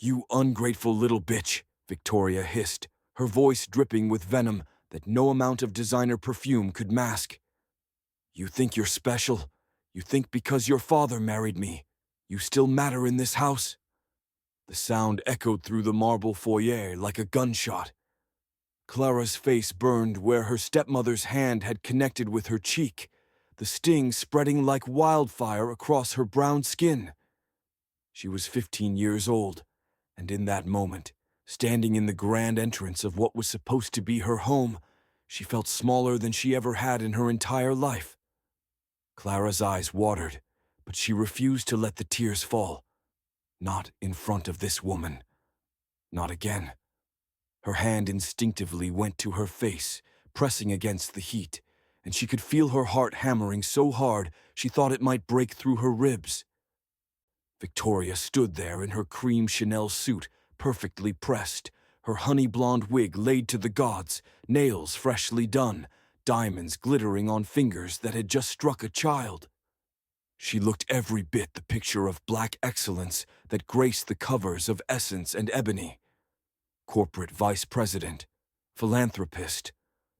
"You ungrateful little bitch," Victoria hissed, her voice dripping with venom that no amount of designer perfume could mask. "You think you're special? You think because your father married me, you still matter in this house?" The sound echoed through the marble foyer like a gunshot. Clara's face burned where her stepmother's hand had connected with her cheek, the sting spreading like wildfire across her brown skin. She was 15 years old, and in that moment, standing in the grand entrance of what was supposed to be her home, she felt smaller than she ever had in her entire life. Clara's eyes watered, but she refused to let the tears fall. Not in front of this woman. Not again. Her hand instinctively went to her face, pressing against the heat, and she could feel her heart hammering so hard she thought it might break through her ribs. Victoria stood there in her cream Chanel suit, perfectly pressed, her honey blonde wig laid to the gods, nails freshly done, diamonds glittering on fingers that had just struck a child. She looked every bit the picture of black excellence that graced the covers of Essence and Ebony. Corporate vice president, philanthropist,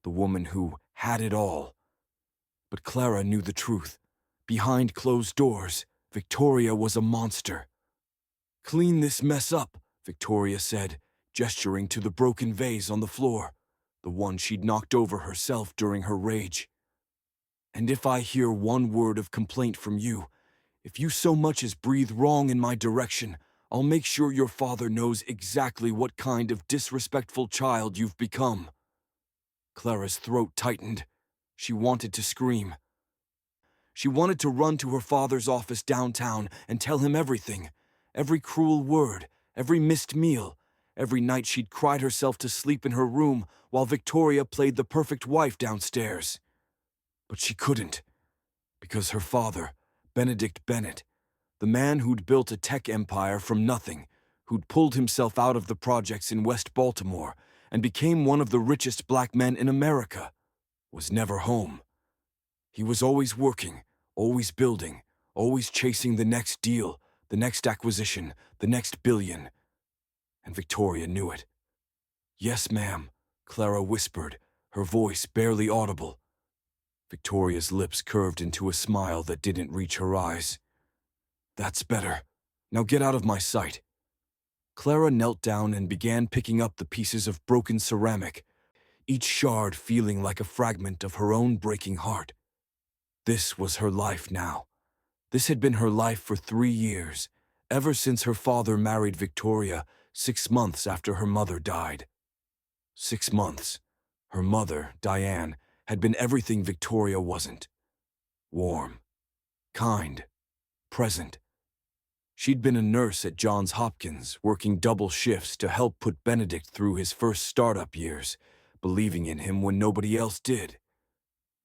the woman who had it all. But Clara knew the truth. Behind closed doors, Victoria was a monster. "Clean this mess up," Victoria said, gesturing to the broken vase on the floor, the one she'd knocked over herself during her rage. "And if I hear one word of complaint from you, if you so much as breathe wrong in my direction, I'll make sure your father knows exactly what kind of disrespectful child you've become." Clara's throat tightened. She wanted to scream. She wanted to run to her father's office downtown and tell him everything. Every cruel word, every missed meal, every night she'd cried herself to sleep in her room while Victoria played the perfect wife downstairs. But she couldn't, because her father, Benedict Bennett, the man who'd built a tech empire from nothing, who'd pulled himself out of the projects in West Baltimore and became one of the richest black men in America, was never home. He was always working, always building, always chasing the next deal, the next acquisition, the next billion. And Victoria knew it. "Yes, ma'am," Clara whispered, her voice barely audible. Victoria's lips curved into a smile that didn't reach her eyes. "That's better. Now get out of my sight." Clara knelt down and began picking up the pieces of broken ceramic, each shard feeling like a fragment of her own breaking heart. This was her life now. This had been her life for 3 years, ever since her father married Victoria 6 months after her mother died. 6 months. Her mother, Diane, had been everything Victoria wasn't. Warm, kind, present. She'd been a nurse at Johns Hopkins, working double shifts to help put Benedict through his first startup years, believing in him when nobody else did.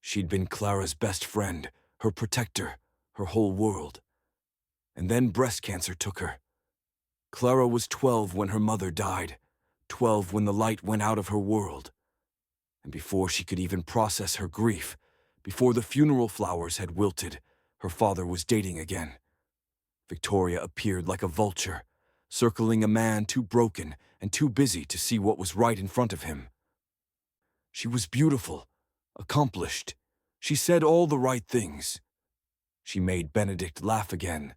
She'd been Clara's best friend, her protector, her whole world. And then breast cancer took her. Clara was 12 when her mother died, 12 when the light went out of her world. And before she could even process her grief, before the funeral flowers had wilted, her father was dating again. Victoria appeared like a vulture, circling a man too broken and too busy to see what was right in front of him. She was beautiful, accomplished. She said all the right things. She made Benedict laugh again,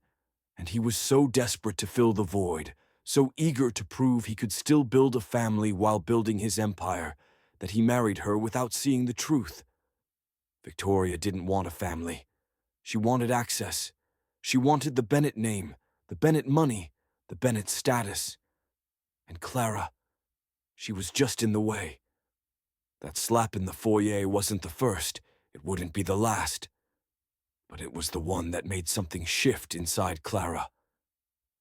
and he was so desperate to fill the void, so eager to prove he could still build a family while building his empire, that he married her without seeing the truth. Victoria didn't want a family. She wanted access. She wanted the Bennett name, the Bennett money, the Bennett status. And Clara, she was just in the way. That slap in the foyer wasn't the first, it wouldn't be the last. But it was the one that made something shift inside Clara.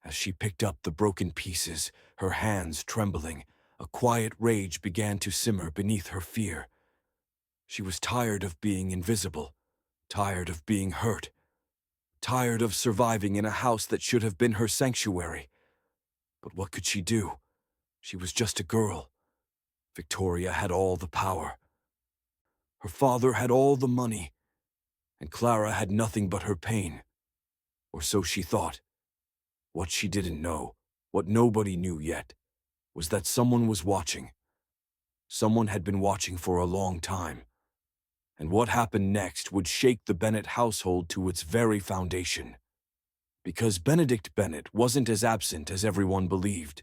As she picked up the broken pieces, her hands trembling, a quiet rage began to simmer beneath her fear. She was tired of being invisible, tired of being hurt, tired of surviving in a house that should have been her sanctuary. But what could she do? She was just a girl. Victoria had all the power. Her father had all the money, and Clara had nothing but her pain. Or so she thought. What she didn't know What nobody knew yet was that someone was watching. Someone had been watching for a long time. And what happened next would shake the Bennett household to its very foundation. Because Benedict Bennett wasn't as absent as everyone believed.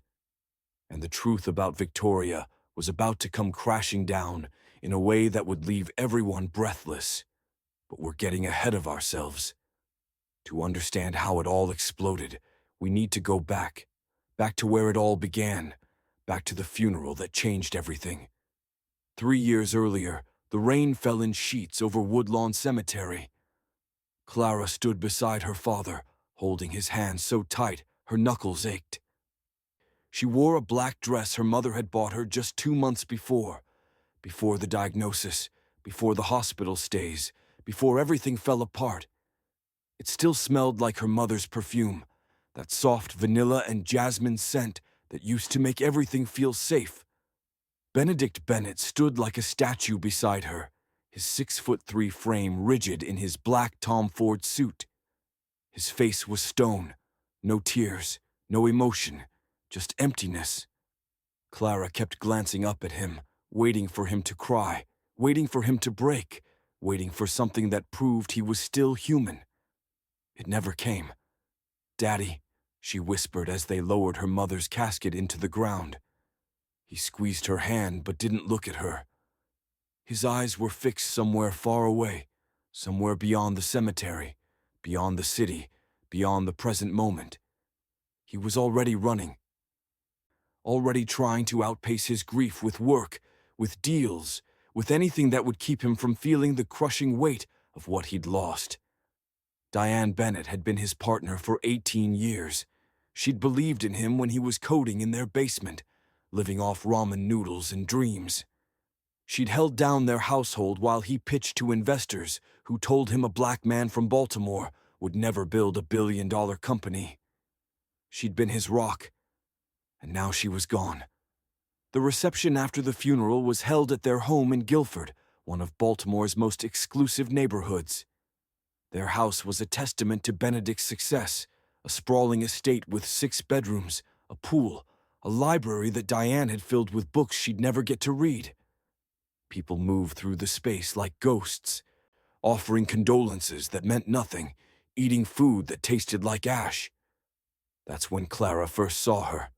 And the truth about Victoria was about to come crashing down in a way that would leave everyone breathless. But we're getting ahead of ourselves. To understand how it all exploded, we need to go back to where it all began, back to the funeral that changed everything. 3 years earlier, the rain fell in sheets over Woodlawn Cemetery. Clara stood beside her father, holding his hand so tight her knuckles ached. She wore a black dress her mother had bought her just 2 months before the diagnosis, before the hospital stays, before everything fell apart. It still smelled like her mother's perfume, that soft vanilla and jasmine scent that used to make everything feel safe. Benedict Bennett stood like a statue beside her, his 6'3" frame rigid in his black Tom Ford suit. His face was stone, no tears, no emotion, just emptiness. Clara kept glancing up at him, waiting for him to cry, waiting for him to break, waiting for something that proved he was still human. It never came. "Daddy," she whispered as they lowered her mother's casket into the ground. He squeezed her hand but didn't look at her. His eyes were fixed somewhere far away, somewhere beyond the cemetery, beyond the city, beyond the present moment. He was already running, already trying to outpace his grief with work, with deals, with anything that would keep him from feeling the crushing weight of what he'd lost. Diane Bennett had been his partner for 18 years. She'd believed in him when he was coding in their basement, living off ramen noodles and dreams. She'd held down their household while he pitched to investors who told him a black man from Baltimore would never build a billion-dollar company. She'd been his rock, and now she was gone. The reception after the funeral was held at their home in Guilford, one of Baltimore's most exclusive neighborhoods. Their house was a testament to Benedict's success, a sprawling estate with 6 bedrooms, a pool, a library that Diane had filled with books she'd never get to read. People moved through the space like ghosts, offering condolences that meant nothing, eating food that tasted like ash. That's when Clara first saw her.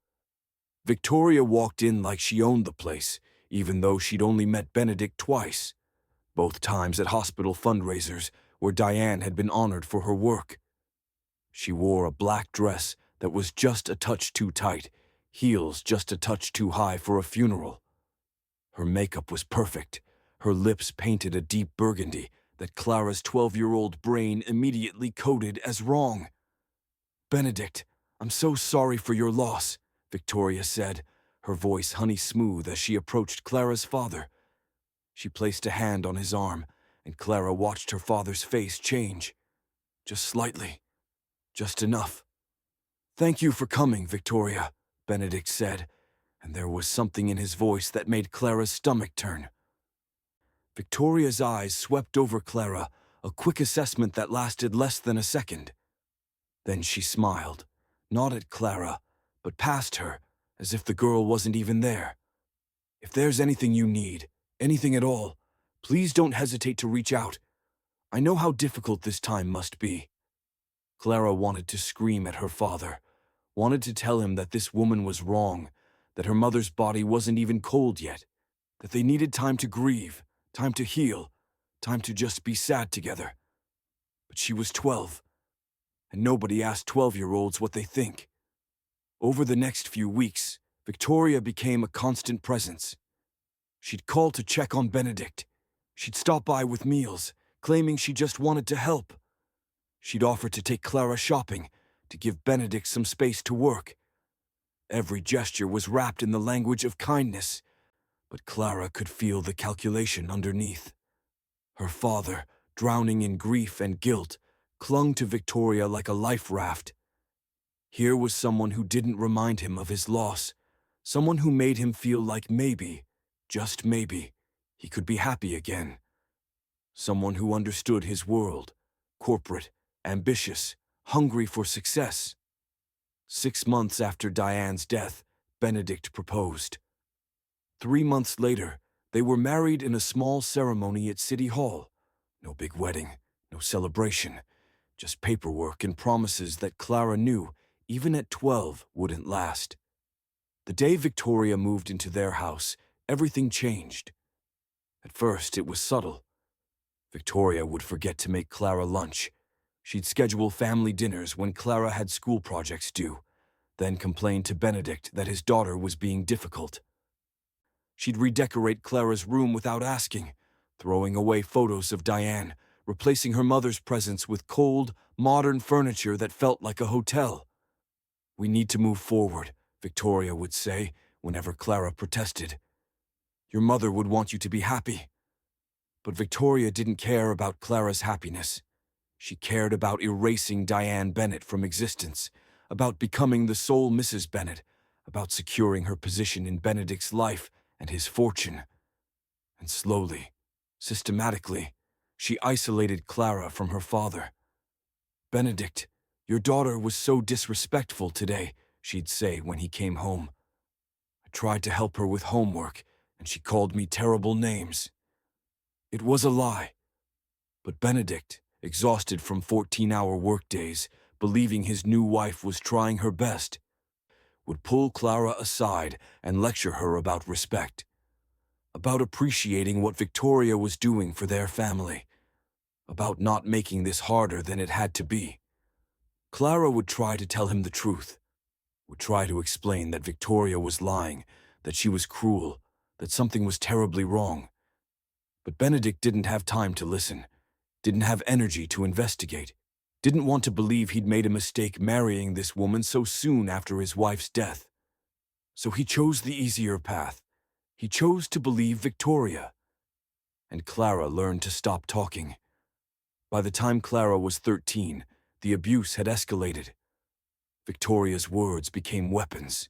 Victoria walked in like she owned the place, even though she'd only met Benedict twice, both times at hospital fundraisers where Diane had been honored for her work. She wore a black dress that was just a touch too tight, heels just a touch too high for a funeral. Her makeup was perfect, her lips painted a deep burgundy that Clara's 12-year-old brain immediately coded as wrong. "Benedict, I'm so sorry for your loss," Victoria said, her voice honey-smooth as she approached Clara's father. She placed a hand on his arm, and Clara watched her father's face change. Just slightly. Just enough. "Thank you for coming, Victoria," Benedict said, and there was something in his voice that made Clara's stomach turn. Victoria's eyes swept over Clara, a quick assessment that lasted less than a second. Then she smiled, not at Clara, but past her, as if the girl wasn't even there. "If there's anything you need, anything at all, please don't hesitate to reach out. I know how difficult this time must be." Clara wanted to scream at her father, wanted to tell him that this woman was wrong, that her mother's body wasn't even cold yet, that they needed time to grieve, time to heal, time to just be sad together. But she was 12, and nobody asked 12-year-olds what they think. Over the next few weeks, Victoria became a constant presence. She'd call to check on Benedict. She'd stop by with meals, claiming she just wanted to help. She'd offer to take Clara shopping, to give Benedict some space to work. Every gesture was wrapped in the language of kindness, but Clara could feel the calculation underneath. Her father, drowning in grief and guilt, clung to Victoria like a life raft. Here was someone who didn't remind him of his loss, someone who made him feel like maybe, just maybe, he could be happy again. Someone who understood his world, corporate, ambitious, hungry for success. 6 months after Diane's death, Benedict proposed. 3 months later, they were married in a small ceremony at City Hall. No big wedding, no celebration, just paperwork and promises that Clara knew, even at 12, wouldn't last. The day Victoria moved into their house, everything changed. At first, it was subtle. Victoria would forget to make Clara lunch. She'd schedule family dinners when Clara had school projects due, then complain to Benedict that his daughter was being difficult. She'd redecorate Clara's room without asking, throwing away photos of Diane, replacing her mother's presents with cold, modern furniture that felt like a hotel. "We need to move forward," Victoria would say whenever Clara protested. "Your mother would want you to be happy." But Victoria didn't care about Clara's happiness. She cared about erasing Diane Bennett from existence, about becoming the sole Mrs. Bennett, about securing her position in Benedict's life and his fortune. And slowly, systematically, she isolated Clara from her father. "Benedict, your daughter was so disrespectful today," she'd say when he came home. "I tried to help her with homework, and she called me terrible names." It was a lie. But Benedict, exhausted from 14-hour workdays, believing his new wife was trying her best, would pull Clara aside and lecture her about respect, about appreciating what Victoria was doing for their family, about not making this harder than it had to be. Clara would try to tell him the truth, would try to explain that Victoria was lying, that she was cruel, that something was terribly wrong. But Benedict didn't have time to listen, didn't have energy to investigate, didn't want to believe he'd made a mistake marrying this woman so soon after his wife's death. So he chose the easier path. He chose to believe Victoria. And Clara learned to stop talking. By the time Clara was 13, the abuse had escalated. Victoria's words became weapons.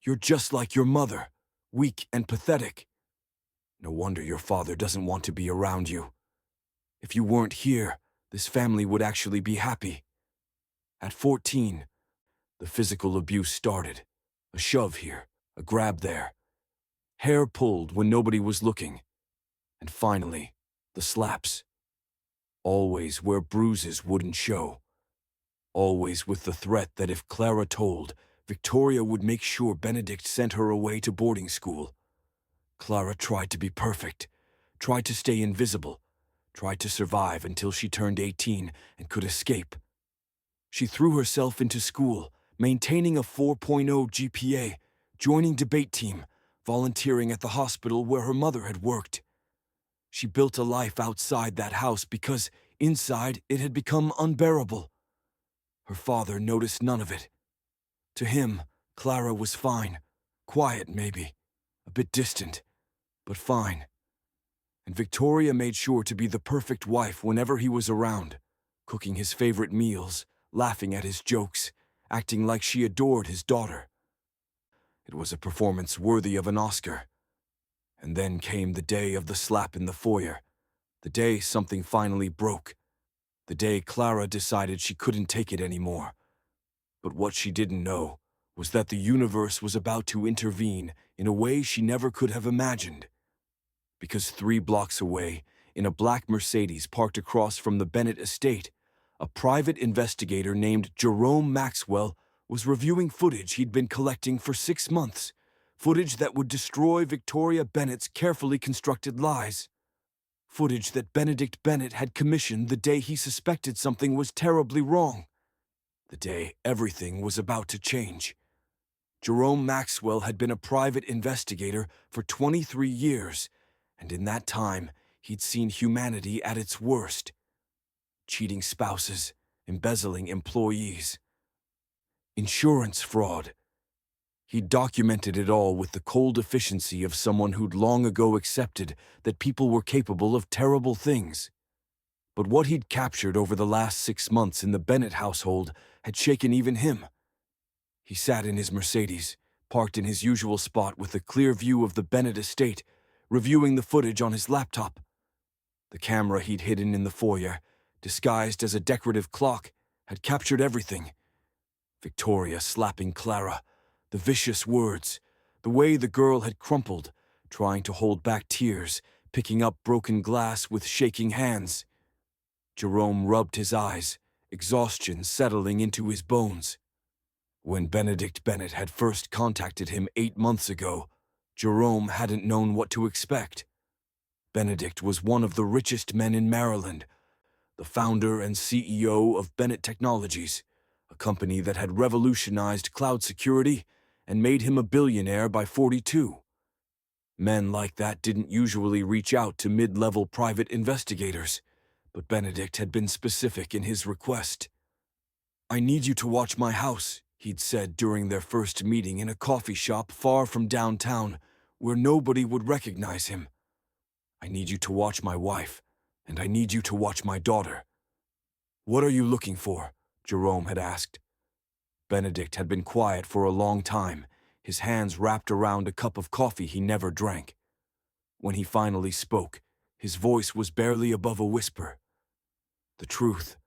"You're just like your mother, weak and pathetic. No wonder your father doesn't want to be around you. If you weren't here, this family would actually be happy." At 14, the physical abuse started. A shove here, a grab there. Hair pulled when nobody was looking. And finally, the slaps. Always where bruises wouldn't show. Always with the threat that if Clara told, Victoria would make sure Benedict sent her away to boarding school. Clara tried to be perfect, tried to stay invisible, tried to survive until she turned 18 and could escape. She threw herself into school, maintaining a 4.0 GPA, joining debate team, volunteering at the hospital where her mother had worked. She built a life outside that house because, inside, it had become unbearable. Her father noticed none of it. To him, Clara was fine, quiet maybe, a bit distant, but fine. And Victoria made sure to be the perfect wife whenever he was around, cooking his favorite meals, laughing at his jokes, acting like she adored his daughter. It was a performance worthy of an Oscar. And then came the day of the slap in the foyer, the day something finally broke, the day Clara decided she couldn't take it anymore. But what she didn't know was that the universe was about to intervene in a way she never could have imagined. Because 3 blocks away, in a black Mercedes parked across from the Bennett estate, a private investigator named Jerome Maxwell was reviewing footage he'd been collecting for 6 months, footage that would destroy Victoria Bennett's carefully constructed lies. Footage that Benedict Bennett had commissioned the day he suspected something was terribly wrong. The day everything was about to change. Jerome Maxwell had been a private investigator for 23 years, and in that time, he'd seen humanity at its worst. Cheating spouses, embezzling employees, insurance fraud. He'd documented it all with the cold efficiency of someone who'd long ago accepted that people were capable of terrible things. But what he'd captured over the last 6 months in the Bennett household had shaken even him. He sat in his Mercedes, parked in his usual spot with a clear view of the Bennett estate, reviewing the footage on his laptop. The camera he'd hidden in the foyer, disguised as a decorative clock, had captured everything. Victoria slapping Clara, the vicious words, the way the girl had crumpled, trying to hold back tears, picking up broken glass with shaking hands. Jerome rubbed his eyes, exhaustion settling into his bones. When Benedict Bennett had first contacted him 8 months ago, Jerome hadn't known what to expect. Benedict was one of the richest men in Maryland, the founder and CEO of Bennett Technologies, a company that had revolutionized cloud security and made him a billionaire by 42. Men like that didn't usually reach out to mid-level private investigators, but Benedict had been specific in his request. "I need you to watch my house," he'd said during their first meeting in a coffee shop far from downtown, where nobody would recognize him. "I need you to watch my wife, and I need you to watch my daughter." "What are you looking for?" Jerome had asked. Benedict had been quiet for a long time, his hands wrapped around a cup of coffee he never drank. When he finally spoke, his voice was barely above a whisper. The truth.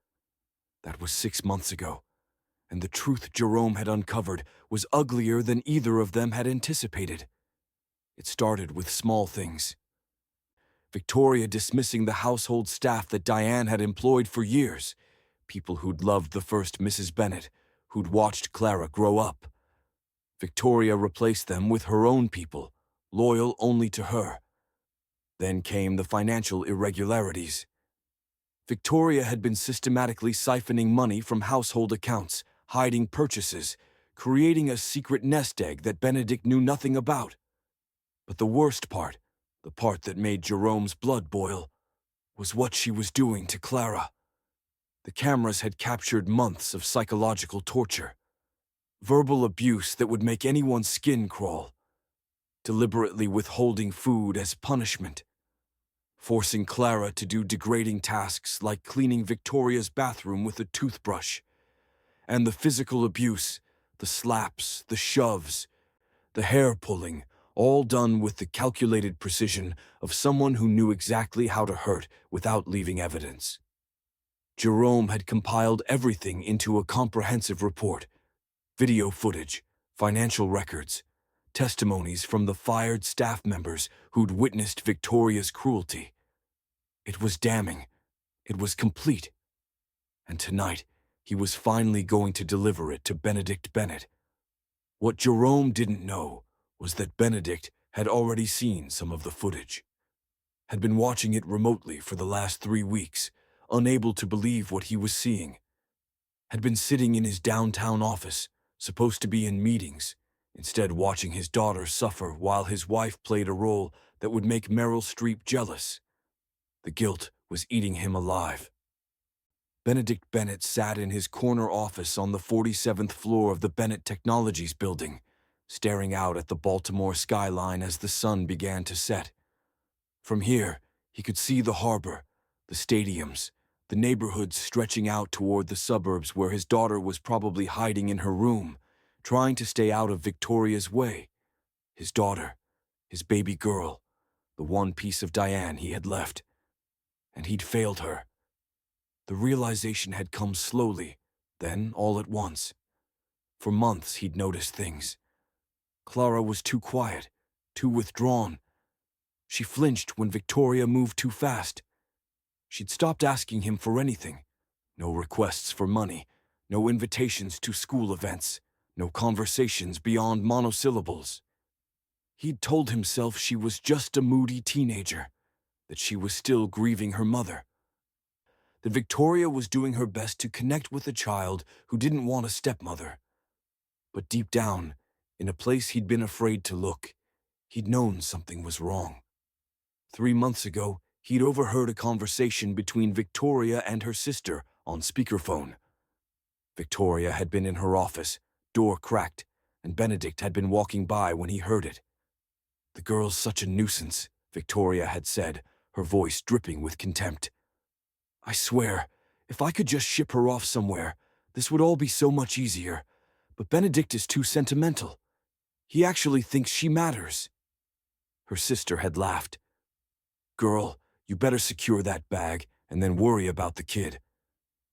That was 6 months ago, and the truth Jerome had uncovered was uglier than either of them had anticipated. It started with small things. Victoria dismissing the household staff that Diane had employed for years, people who'd loved the first Mrs. Bennett, who'd watched Clara grow up. Victoria replaced them with her own people, loyal only to her. Then came the financial irregularities. Victoria had been systematically siphoning money from household accounts, hiding purchases, creating a secret nest egg that Benedict knew nothing about. But the worst part, the part that made Jerome's blood boil, was what she was doing to Clara. The cameras had captured months of psychological torture. Verbal abuse that would make anyone's skin crawl. Deliberately withholding food as punishment. Forcing Clara to do degrading tasks like cleaning Victoria's bathroom with a toothbrush. And the physical abuse, the slaps, the shoves, the hair pulling, all done with the calculated precision of someone who knew exactly how to hurt without leaving evidence. Jerome had compiled everything into a comprehensive report. Video footage, financial records, testimonies from the fired staff members who'd witnessed Victoria's cruelty. It was damning. It was complete. And tonight, he was finally going to deliver it to Benedict Bennett. What Jerome didn't know was that Benedict had already seen some of the footage, had been watching it remotely for the last 3 weeks, unable to believe what he was seeing, had been sitting in his downtown office, supposed to be in meetings, instead watching his daughter suffer while his wife played a role that would make Meryl Streep jealous. The guilt was eating him alive. Benedict Bennett sat in his corner office on the 47th floor of the Bennett Technologies building, staring out at the Baltimore skyline as the sun began to set. From here, he could see the harbor, the stadiums, the neighborhoods stretching out toward the suburbs where his daughter was probably hiding in her room, trying to stay out of Victoria's way. His daughter, his baby girl, the one piece of Diane he had left. And he'd failed her. The realization had come slowly, then all at once. For months he'd noticed things. Clara was too quiet, too withdrawn. She flinched when Victoria moved too fast. She'd stopped asking him for anything. No requests for money, no invitations to school events, no conversations beyond monosyllables. He'd told himself she was just a moody teenager, that she was still grieving her mother, that Victoria was doing her best to connect with a child who didn't want a stepmother. But deep down, in a place he'd been afraid to look, he'd known something was wrong. 3 months ago, he'd overheard a conversation between Victoria and her sister on speakerphone. Victoria had been in her office, door cracked, and Benedict had been walking by when he heard it. "The girl's such a nuisance," Victoria had said, her voice dripping with contempt. "I swear, if I could just ship her off somewhere, this would all be so much easier. But Benedict is too sentimental. He actually thinks she matters." Her sister had laughed. "Girl, you better secure that bag and then worry about the kid.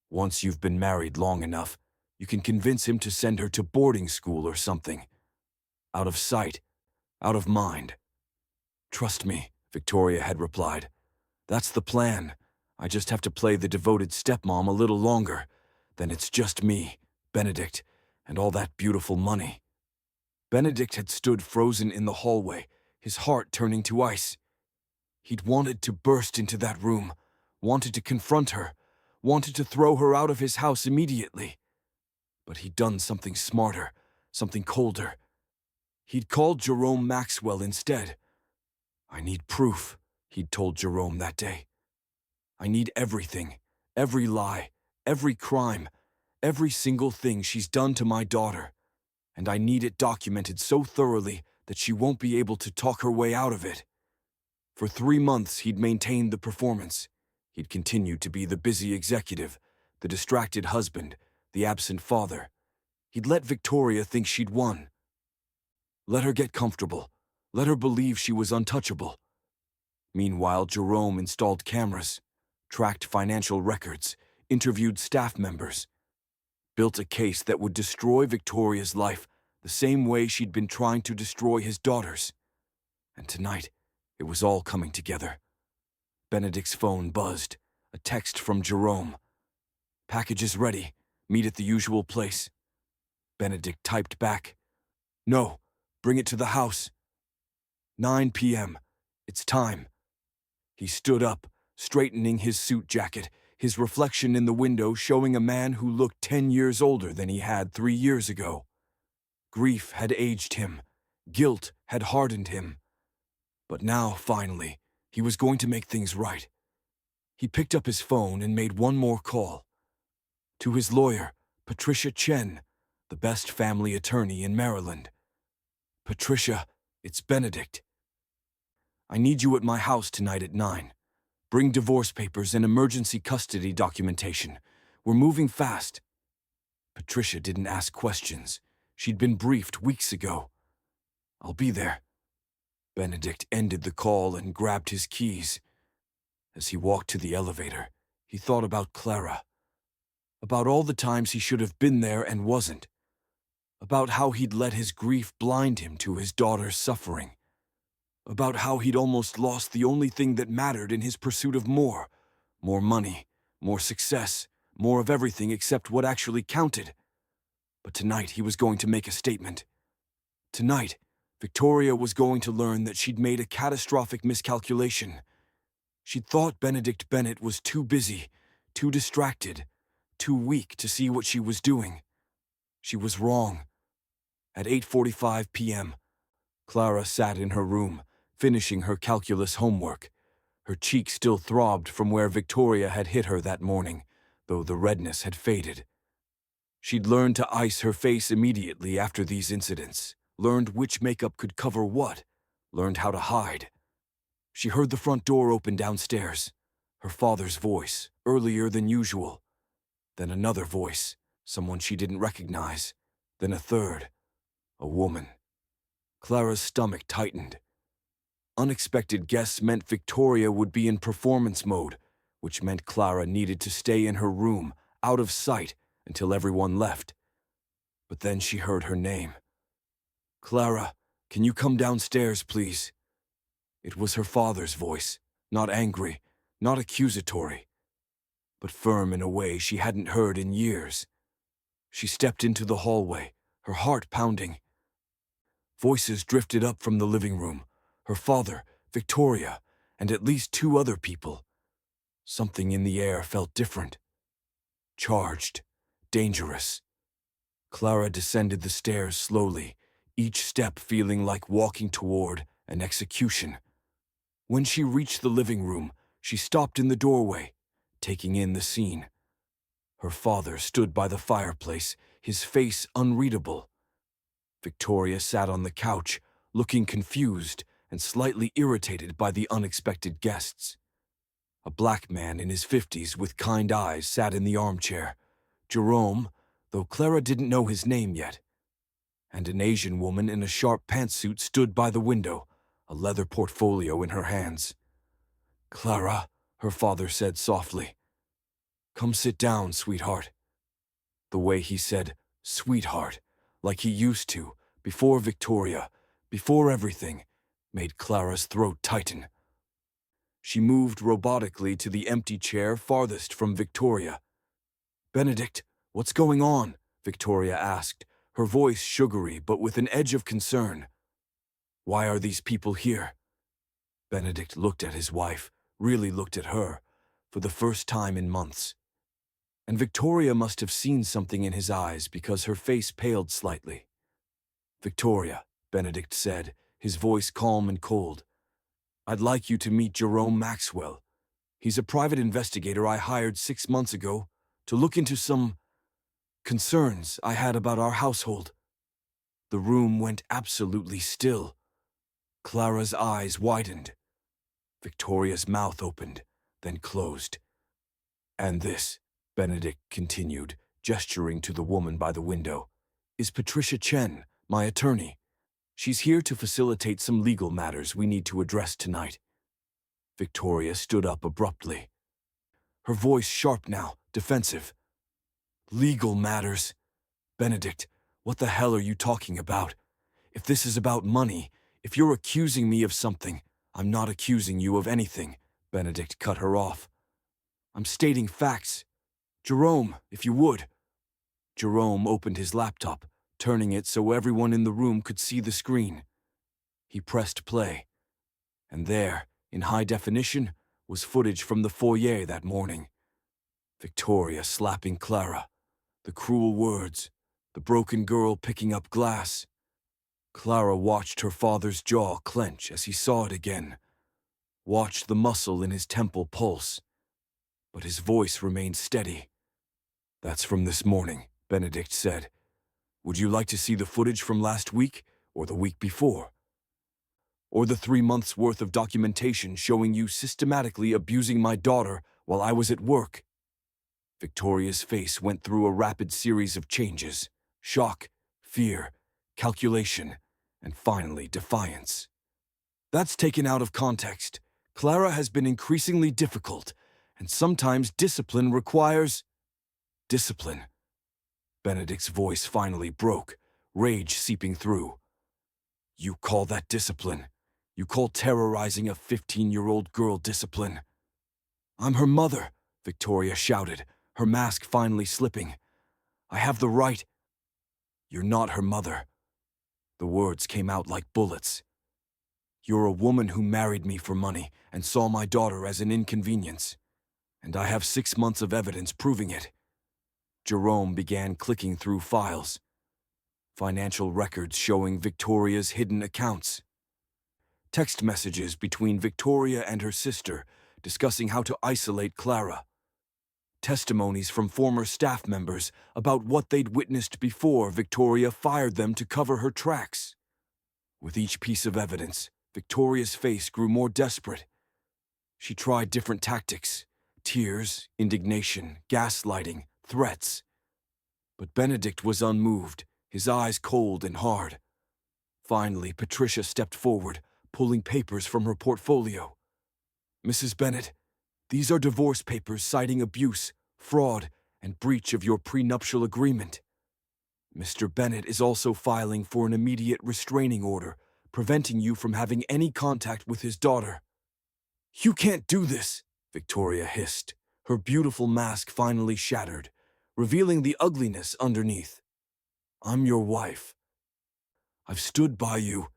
Once you've been married long enough, You can convince him to send her to boarding school or something. Out of sight, out of mind. Trust me, Victoria had replied. That's the plan. I just have to play the devoted stepmom a little longer. Then it's just me, Benedict, and all that beautiful money. Benedict had stood frozen in the hallway, his heart turning to ice. He'd wanted to burst into that room, wanted to confront her, wanted to throw her out of his house immediately. But he'd done something smarter, something colder. He'd called Jerome Maxwell instead. I need proof, he'd told Jerome that day. I need everything, every lie, every crime, every single thing she's done to my daughter. And I need it documented so thoroughly that she won't be able to talk her way out of it. For 3 months, he'd maintained the performance. He'd continued to be the busy executive, the distracted husband, the absent father. He'd let Victoria think she'd won. Let her get comfortable. Let her believe she was untouchable. Meanwhile, Jerome installed cameras, tracked financial records, interviewed staff members, built a case that would destroy Victoria's life the same way she'd been trying to destroy his daughter's. And tonight, it was all coming together. Benedict's phone buzzed, a text from Jerome. Package is ready. Meet at the usual place. Benedict typed back. No, bring it to the house. 9 p.m. It's time. He stood up, straightening his suit jacket, his reflection in the window showing a man who looked 10 years older than he had 3 years ago. Grief had aged him. Guilt had hardened him. But now, finally, he was going to make things right. He picked up his phone and made one more call. To his lawyer, Patricia Chen, the best family attorney in Maryland. Patricia, it's Benedict. I need you at my house tonight at 9. Bring divorce papers and emergency custody documentation. We're moving fast. Patricia didn't ask questions. She'd been briefed weeks ago. I'll be there. Benedict ended the call and grabbed his keys. As he walked to the elevator, he thought about Clara. About all the times he should have been there and wasn't. About how he'd let his grief blind him to his daughter's suffering. About how he'd almost lost the only thing that mattered in his pursuit of more. More money, more success, more of everything except what actually counted. But tonight he was going to make a statement. Tonight, Victoria was going to learn that she'd made a catastrophic miscalculation. She'd thought Benedict Bennett was too busy, too distracted, too weak to see what she was doing. She was wrong. At 8:45 p.m., Clara sat in her room, finishing her calculus homework. Her cheek still throbbed from where Victoria had hit her that morning, though the redness had faded. She'd learned to ice her face immediately after these incidents, learned which makeup could cover what, learned how to hide. She heard the front door open downstairs, her father's voice, earlier than usual. Then another voice, someone she didn't recognize. Then a third, a woman. Clara's stomach tightened. Unexpected guests meant Victoria would be in performance mode, which meant Clara needed to stay in her room, out of sight, until everyone left. But then she heard her name. Clara, can you come downstairs, please? It was her father's voice, not angry, not accusatory, but firm in a way she hadn't heard in years. She stepped into the hallway, her heart pounding. Voices drifted up from the living room. Her father, Victoria, and at least 2 other people. Something in the air felt different. Charged. Dangerous. Clara descended the stairs slowly, each step feeling like walking toward an execution. When she reached the living room, she stopped in the doorway, taking in the scene. Her father stood by the fireplace, his face unreadable. Victoria sat on the couch, looking confused and slightly irritated by the unexpected guests. A black man in his 50s with kind eyes sat in the armchair. Jerome, though Clara didn't know his name yet. And an Asian woman in a sharp pantsuit stood by the window, a leather portfolio in her hands. Clara, her father said softly. Come sit down, sweetheart. The way he said, "sweetheart," like he used to, before Victoria, before everything, made Clara's throat tighten. She moved robotically to the empty chair farthest from Victoria. "Benedict, what's going on?" Victoria asked, her voice sugary but with an edge of concern. "Why are these people here?" Benedict looked at his wife, really looked at her, for the first time in months. And Victoria must have seen something in his eyes because her face paled slightly. "Victoria," Benedict said, his voice calm and cold, "I'd like you to meet Jerome Maxwell. He's a private investigator I hired 6 months ago to look into some concerns I had about our household." The room went absolutely still. Clara's eyes widened. Victoria's mouth opened, then closed. "And this," Benedict continued, gesturing to the woman by the window, "is Patricia Chen, my attorney. She's here to facilitate some legal matters we need to address tonight." Victoria stood up abruptly, her voice sharp now, defensive. "Legal matters? Benedict, what the hell are you talking about? If this is about money, if you're accusing me of something, I'm not accusing you of anything," Benedict cut her off. "I'm stating facts. Jerome, if you would." Jerome opened his laptop, turning it so everyone in the room could see the screen. He pressed play. And there, in high definition, was footage from the foyer that morning. Victoria slapping Clara, the cruel words, the broken girl picking up glass. Clara watched her father's jaw clench as he saw it again, watched the muscle in his temple pulse. But his voice remained steady. "That's from this morning," Benedict said. "Would you like to see the footage from last week, or the week before? Or the 3 months' worth of documentation showing you systematically abusing my daughter while I was at work?" Victoria's face went through a rapid series of changes: shock, fear, calculation, and finally defiance. "That's taken out of context. Clara has been increasingly difficult, and sometimes discipline requires—" "Discipline." Benedict's voice finally broke, rage seeping through. "You call that discipline? You call terrorizing a 15-year-old girl discipline?" "I'm her mother," Victoria shouted, her mask finally slipping. "I have the right—" "You're not her mother." The words came out like bullets. "You're a woman who married me for money and saw my daughter as an inconvenience. And I have 6 months of evidence proving it." Jerome began clicking through files. Financial records showing Victoria's hidden accounts. Text messages between Victoria and her sister discussing how to isolate Clara. Testimonies from former staff members about what they'd witnessed before Victoria fired them to cover her tracks. With each piece of evidence, Victoria's face grew more desperate. She tried different tactics: tears, indignation, gaslighting, threats. But Benedict was unmoved, his eyes cold and hard. Finally, Patricia stepped forward, pulling papers from her portfolio. "Mrs. Bennett, these are divorce papers citing abuse, fraud, and breach of your prenuptial agreement. Mr. Bennett is also filing for an immediate restraining order, preventing you from having any contact with his daughter." "You can't do this," Victoria hissed, her beautiful mask finally shattered, revealing the ugliness underneath. "I'm your wife. I've stood by you."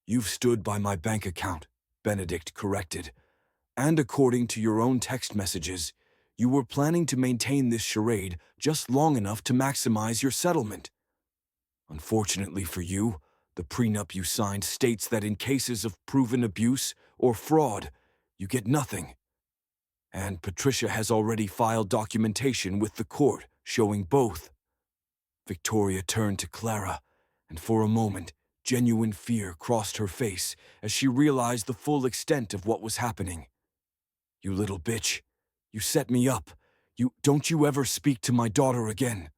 "You've stood by my bank account," Benedict corrected. "And according to your own text messages, you were planning to maintain this charade just long enough to maximize your settlement. Unfortunately for you, the prenup you signed states that in cases of proven abuse or fraud, you get nothing. And Patricia has already filed documentation with the court showing both." Victoria turned to Clara, and for a moment, genuine fear crossed her face as she realized the full extent of what was happening. "You little bitch. You set me up. Don't you ever speak to my daughter again."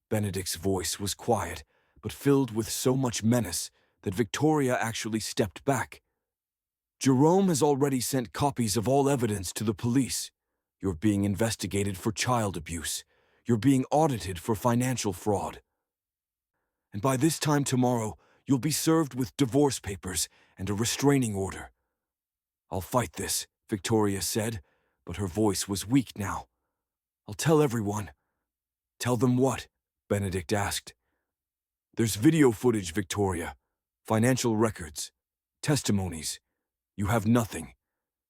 Benedict's voice was quiet, but filled with so much menace that Victoria actually stepped back. "Jerome has already sent copies of all evidence to the police. You're being investigated for child abuse. You're being audited for financial fraud. And by this time tomorrow, you'll be served with divorce papers and a restraining order. I'll fight this, Victoria said, but her voice was weak now. I'll tell everyone. Tell them what? Benedict asked. There's video footage, Victoria. Financial records. Testimonies. You have nothing.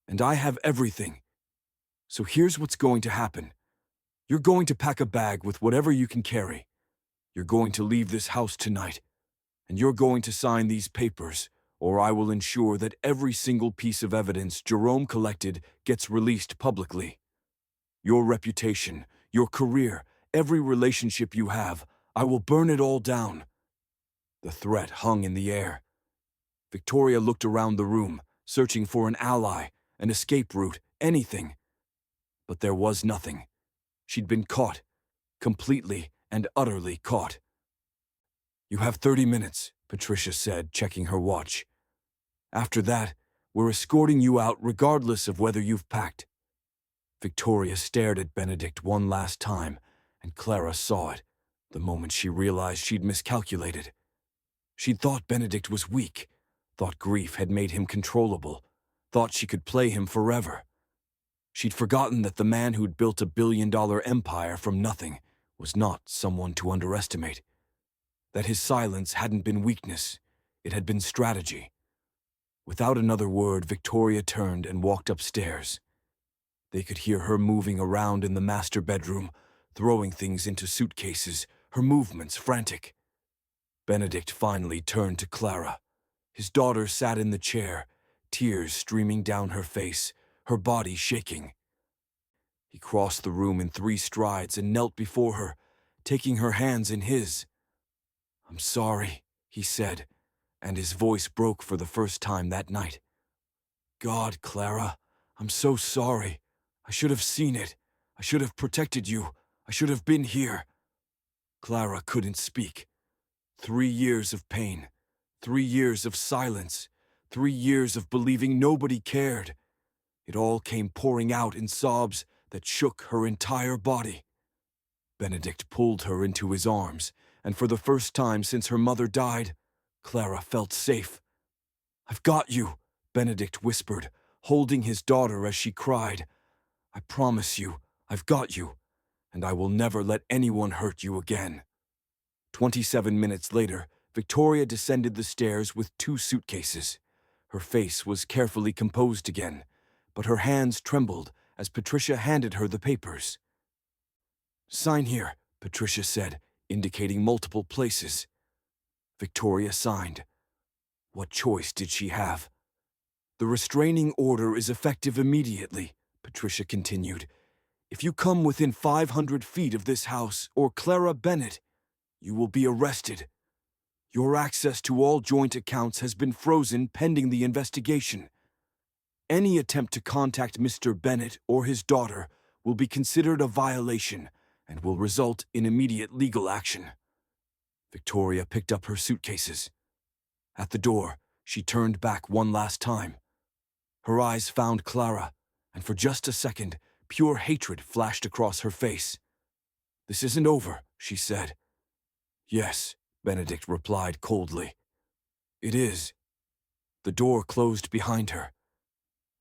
And I have everything. So here's what's going to happen. You're going to pack a bag with whatever you can carry. You're going to leave this house tonight. And you're going to sign these papers, or I will ensure that every single piece of evidence Jerome collected gets released publicly. Your reputation, your career, every relationship you have, I will burn it all down. The threat hung in the air. Victoria looked around the room, searching for an ally, an escape route, anything. But there was nothing. She'd been caught, completely and utterly caught. You have 30 minutes, Patricia said, checking her watch. After that, we're escorting you out regardless of whether you've packed. Victoria stared at Benedict one last time, and Clara saw it, the moment she realized she'd miscalculated. She'd thought Benedict was weak, thought grief had made him controllable, thought she could play him forever. She'd forgotten that the man who'd built a billion-dollar empire from nothing was not someone to underestimate. That his silence hadn't been weakness, it had been strategy. Without another word, Victoria turned and walked upstairs. They could hear her moving around in the master bedroom, throwing things into suitcases, her movements frantic. Benedict finally turned to Clara. His daughter sat in the chair, tears streaming down her face, her body shaking. He crossed the room in 3 strides and knelt before her, taking her hands in his. I'm sorry, he said, and his voice broke for the first time that night. God, Clara, I'm so sorry. I should have seen it. I should have protected you. I should have been here. Clara couldn't speak. 3 years of pain, 3 years of silence, 3 years of believing nobody cared. It all came pouring out in sobs that shook her entire body. Benedict pulled her into his arms, and for the first time since her mother died, Clara felt safe. I've got you, Benedict whispered, holding his daughter as she cried. I promise you, I've got you, and I will never let anyone hurt you again. 27 minutes later, Victoria descended the stairs with 2 suitcases. Her face was carefully composed again, but her hands trembled as Patricia handed her the papers. Sign here, Patricia said, indicating multiple places. Victoria signed. What choice did she have? The restraining order is effective immediately, Patricia continued. If you come within 500 feet of this house or Clara Bennett, you will be arrested. Your access to all joint accounts has been frozen pending the investigation. Any attempt to contact Mr. Bennett or his daughter will be considered a violation and will result in immediate legal action. Victoria picked up her suitcases. At the door, she turned back one last time. Her eyes found Clara, and for just a second, pure hatred flashed across her face. This isn't over, she said. Yes, Benedict replied coldly. It is. The door closed behind her.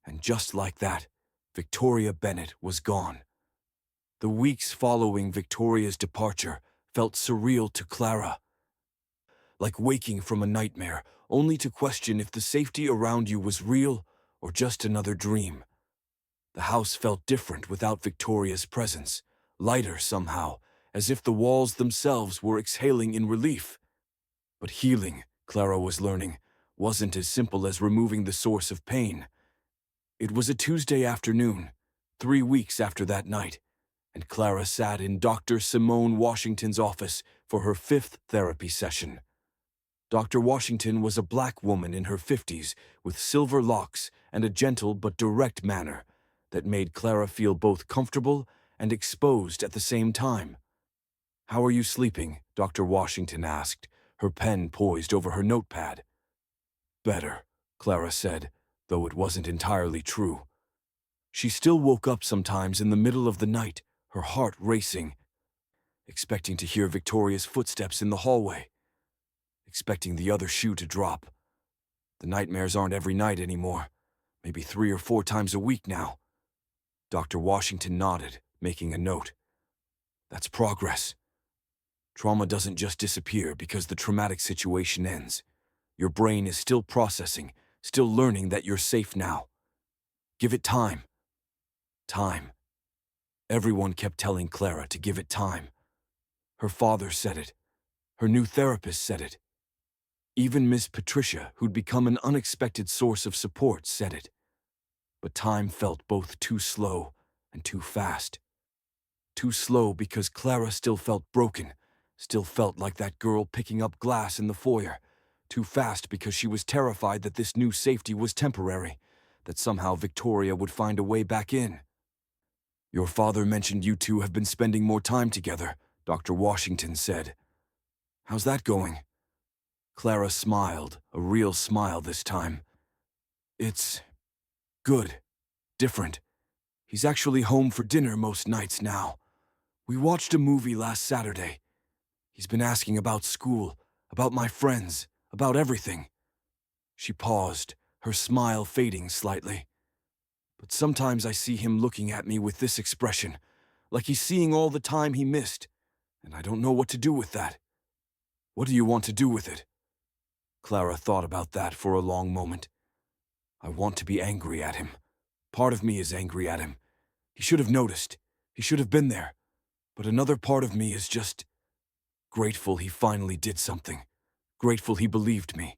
And just like that, Victoria Bennett was gone. The weeks following Victoria's departure felt surreal to Clara. Like waking from a nightmare, only to question if the safety around you was real or just another dream. The house felt different without Victoria's presence, lighter somehow, as if the walls themselves were exhaling in relief. But healing, Clara was learning, wasn't as simple as removing the source of pain. It was a Tuesday afternoon, 3 weeks after that night, and Clara sat in Dr. Simone Washington's office for her 5th therapy session. Dr. Washington was a black woman in her 50s with silver locks and a gentle but direct manner that made Clara feel both comfortable and exposed at the same time. How are you sleeping? Dr. Washington asked, her pen poised over her notepad. Better, Clara said, though it wasn't entirely true. She still woke up sometimes in the middle of the night, her heart racing. expecting to hear Victoria's footsteps in the hallway, expecting the other shoe to drop. The nightmares aren't every night anymore, maybe 3 or 4 times a week now. Dr. Washington nodded, making a note. That's progress. Trauma doesn't just disappear because the traumatic situation ends. Your brain is still processing, still learning that you're safe now. Give it time. Time. Everyone kept telling Clara to give it time. Her father said it. Her new therapist said it. Even Miss Patricia, who'd become an unexpected source of support, said it. But time felt both too slow and too fast. Too slow because Clara still felt broken, still felt like that girl picking up glass in the foyer. Too fast because she was terrified that this new safety was temporary, that somehow Victoria would find a way back in. Your father mentioned you two have been spending more time together, Dr. Washington said. How's that going? Clara smiled, a real smile this time. It's good, different. He's actually home for dinner most nights now. We watched a movie last Saturday. He's been asking about school, about my friends, about everything. She paused, her smile fading slightly. But sometimes I see him looking at me with this expression, like he's seeing all the time he missed, and I don't know what to do with that. What do you want to do with it? Clara thought about that for a long moment. I want to be angry at him. Part of me is angry at him. He should have noticed. He should have been there. But another part of me is just grateful he finally did something. Grateful he believed me.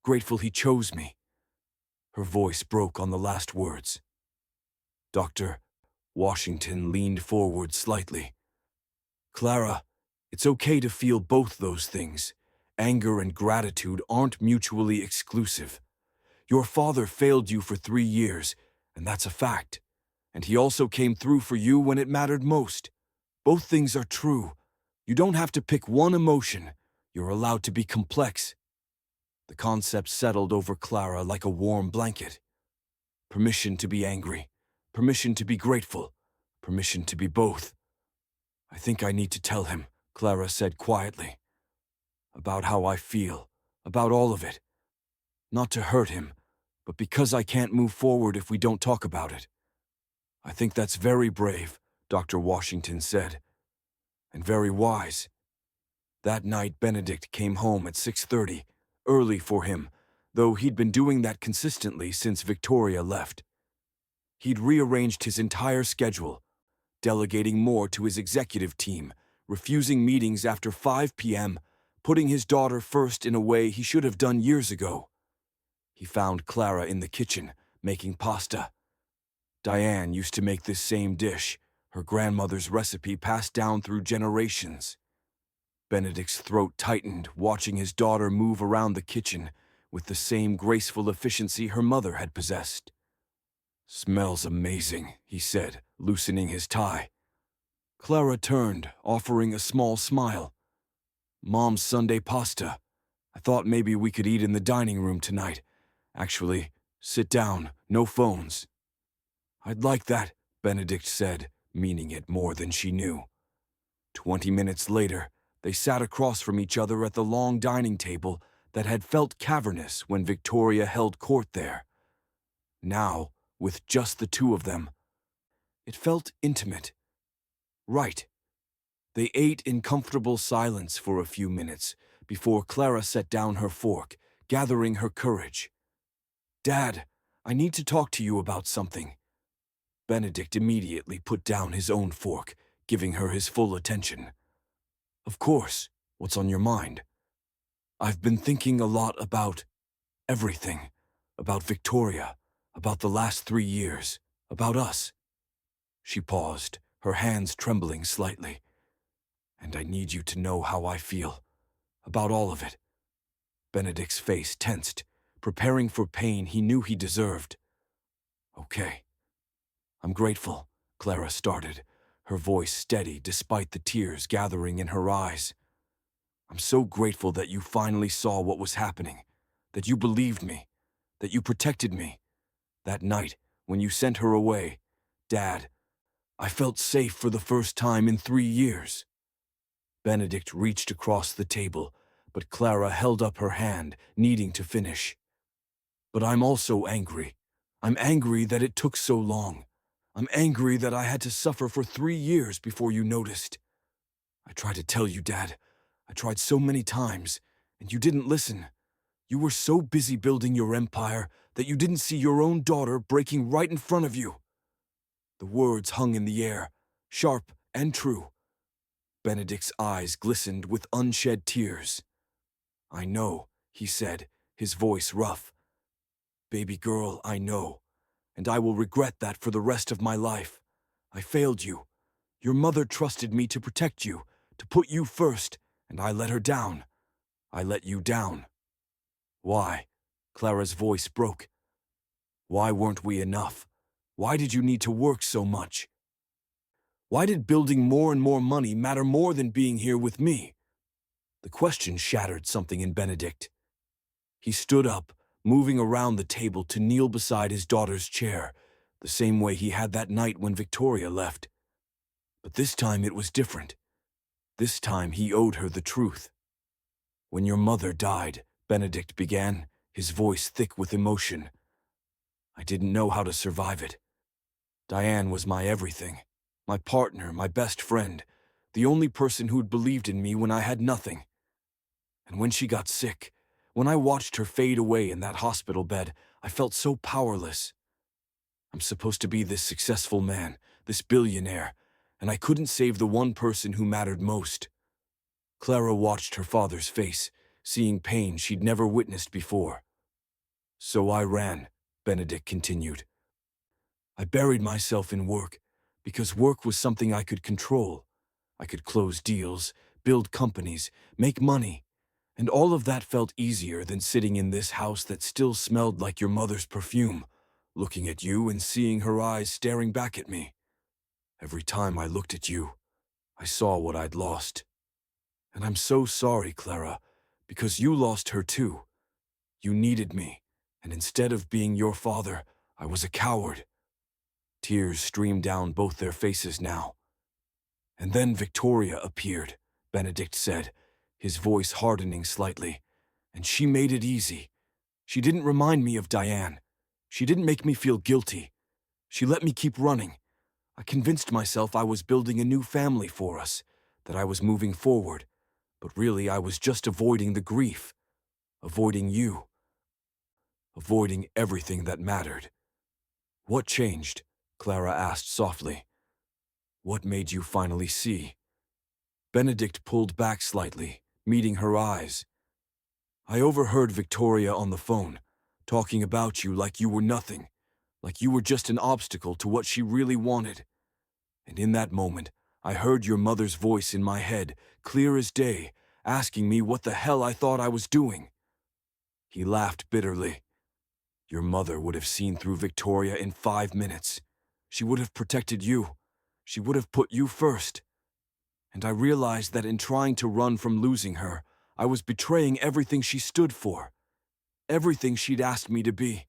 Grateful he chose me. Her voice broke on the last words. Dr. Washington leaned forward slightly. Clara, it's okay to feel both those things. Anger and gratitude aren't mutually exclusive. Your father failed you for 3 years, and that's a fact. And he also came through for you when it mattered most. Both things are true. You don't have to pick one emotion. You're allowed to be complex. The concept settled over Clara like a warm blanket. Permission to be angry. Permission to be grateful. Permission to be both. I think I need to tell him, Clara said quietly. About how I feel. About all of it. Not to hurt him, but because I can't move forward if we don't talk about it. I think that's very brave, Dr. Washington said. And very wise. That night Benedict came home at 6:30, early for him, though he'd been doing that consistently since Victoria left. He'd rearranged his entire schedule, delegating more to his executive team, refusing meetings after 5 p.m., putting his daughter first in a way he should have done years ago. He found Clara in the kitchen, making pasta. Diane used to make this same dish, her grandmother's recipe passed down through generations. Benedict's throat tightened, watching his daughter move around the kitchen with the same graceful efficiency her mother had possessed. Smells amazing, he said, loosening his tie. Clara turned, offering a small smile. Mom's Sunday pasta. I thought maybe we could eat in the dining room tonight. Actually, sit down, no phones. I'd like that, Benedict said, meaning it more than she knew. 20 minutes later, they sat across from each other at the long dining table that had felt cavernous when Victoria held court there. Now, with just the two of them, it felt intimate. Right. They ate in comfortable silence for a few minutes before Clara set down her fork, gathering her courage. Dad, I need to talk to you about something. Benedict immediately put down his own fork, giving her his full attention. Of course, what's on your mind? I've been thinking a lot about everything, about Victoria, about the last 3 years, about us. She paused, her hands trembling slightly. And I need you to know how I feel, about all of it. Benedict's face tensed, preparing for pain he knew he deserved. Okay. I'm grateful, Clara started, her voice steady despite the tears gathering in her eyes. I'm so grateful that you finally saw what was happening, that you believed me, that you protected me. That night, when you sent her away, Dad, I felt safe for the first time in 3 years. Benedict reached across the table, but Clara held up her hand, needing to finish. But I'm also angry. I'm angry that it took so long. I'm angry that I had to suffer for 3 years before you noticed. I tried to tell you, Dad. I tried so many times, and you didn't listen. You were so busy building your empire that you didn't see your own daughter breaking right in front of you. The words hung in the air, sharp and true. Benedict's eyes glistened with unshed tears. I know, he said, his voice rough. Baby girl, I know, and I will regret that for the rest of my life. I failed you. Your mother trusted me to protect you, to put you first, and I let her down. I let you down. Why? Clara's voice broke. Why weren't we enough? Why did you need to work so much? Why did building more and more money matter more than being here with me? The question shattered something in Benedict. He stood up, moving around the table to kneel beside his daughter's chair, the same way he had that night when Victoria left. But this time it was different. This time he owed her the truth. When your mother died, Benedict began, his voice thick with emotion. I didn't know how to survive it. Diane was my everything, my partner, my best friend, the only person who'd believed in me when I had nothing. And when she got sick, when I watched her fade away in that hospital bed, I felt so powerless. I'm supposed to be this successful man, this billionaire, and I couldn't save the one person who mattered most. Clara watched her father's face, seeing pain she'd never witnessed before. So I ran, Benedict continued. I buried myself in work, because work was something I could control. I could close deals, build companies, make money, and all of that felt easier than sitting in this house that still smelled like your mother's perfume, looking at you and seeing her eyes staring back at me. Every time I looked at you, I saw what I'd lost. And I'm so sorry, Clara, because you lost her too. You needed me, and instead of being your father, I was a coward. Tears streamed down both their faces now. And then Victoria appeared, Benedict said, his voice hardening slightly. And she made it easy. She didn't remind me of Diane. She didn't make me feel guilty. She let me keep running. I convinced myself I was building a new family for us, that I was moving forward. But really I was just avoiding the grief, avoiding you, avoiding everything that mattered. What changed? Clara asked softly. What made you finally see? Benedict pulled back slightly, meeting her eyes. I overheard Victoria on the phone, talking about you like you were nothing, like you were just an obstacle to what she really wanted. And in that moment, I heard your mother's voice in my head, clear as day, asking me what the hell I thought I was doing. He laughed bitterly. Your mother would have seen through Victoria in 5 minutes. She would have protected you. She would have put you first. And I realized that in trying to run from losing her, I was betraying everything she stood for, everything she'd asked me to be.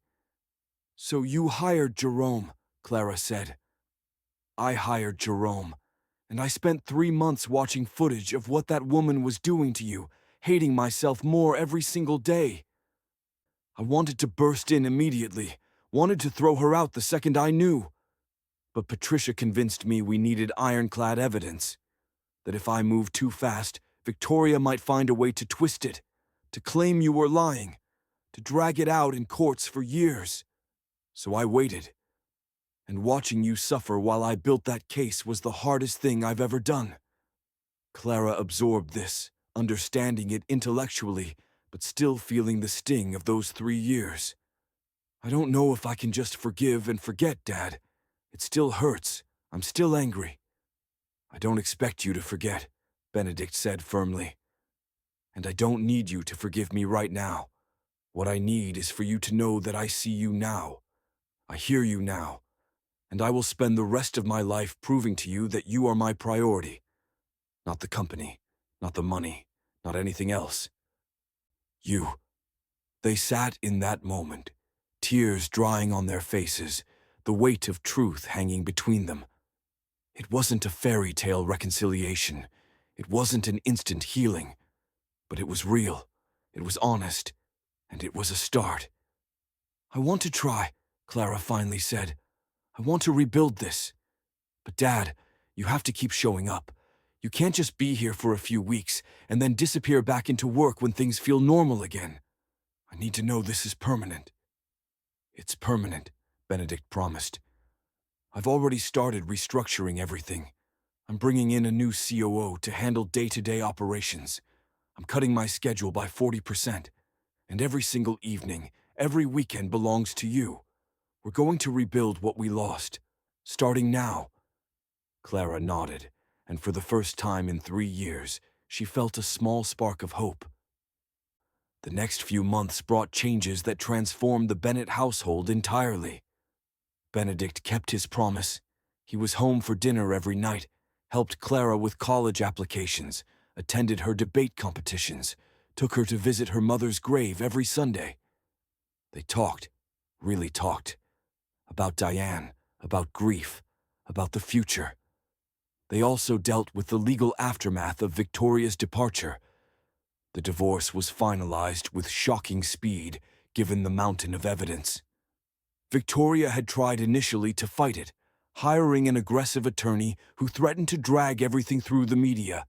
So you hired Jerome, Clara said. I hired Jerome, and I spent 3 months watching footage of what that woman was doing to you, hating myself more every single day. I wanted to burst in immediately, wanted to throw her out the second I knew. But Patricia convinced me we needed ironclad evidence, that if I moved too fast, Victoria might find a way to twist it, to claim you were lying, to drag it out in courts for years. So I waited. And watching you suffer while I built that case was the hardest thing I've ever done. Clara absorbed this, understanding it intellectually, but still feeling the sting of those 3 years. I don't know if I can just forgive and forget, Dad. It still hurts. I'm still angry. I don't expect you to forget, Benedict said firmly. And I don't need you to forgive me right now. What I need is for you to know that I see you now. I hear you now. And I will spend the rest of my life proving to you that you are my priority. Not the company, not the money, not anything else. You. They sat in that moment, tears drying on their faces, the weight of truth hanging between them. It wasn't a fairy tale reconciliation. It wasn't an instant healing, but it was real, it was honest, and it was a start. "I want to try," Clara finally said. "I want to rebuild this. But Dad, you have to keep showing up. You can't just be here for a few weeks and then disappear back into work when things feel normal again. I need to know this is permanent." "It's permanent," Benedict promised. "I've already started restructuring everything. I'm bringing in a new COO to handle day-to-day operations. I'm cutting my schedule by 40%. And every single evening, every weekend belongs to you. We're going to rebuild what we lost, starting now." Clara nodded, and for the first time in 3 years, she felt a small spark of hope. The next few months brought changes that transformed the Bennett household entirely. Benedict kept his promise. He was home for dinner every night, helped Clara with college applications, attended her debate competitions, took her to visit her mother's grave every Sunday. They talked, really talked, about Diane, about grief, about the future. They also dealt with the legal aftermath of Victoria's departure. The divorce was finalized with shocking speed, given the mountain of evidence. Victoria had tried initially to fight it, hiring an aggressive attorney who threatened to drag everything through the media.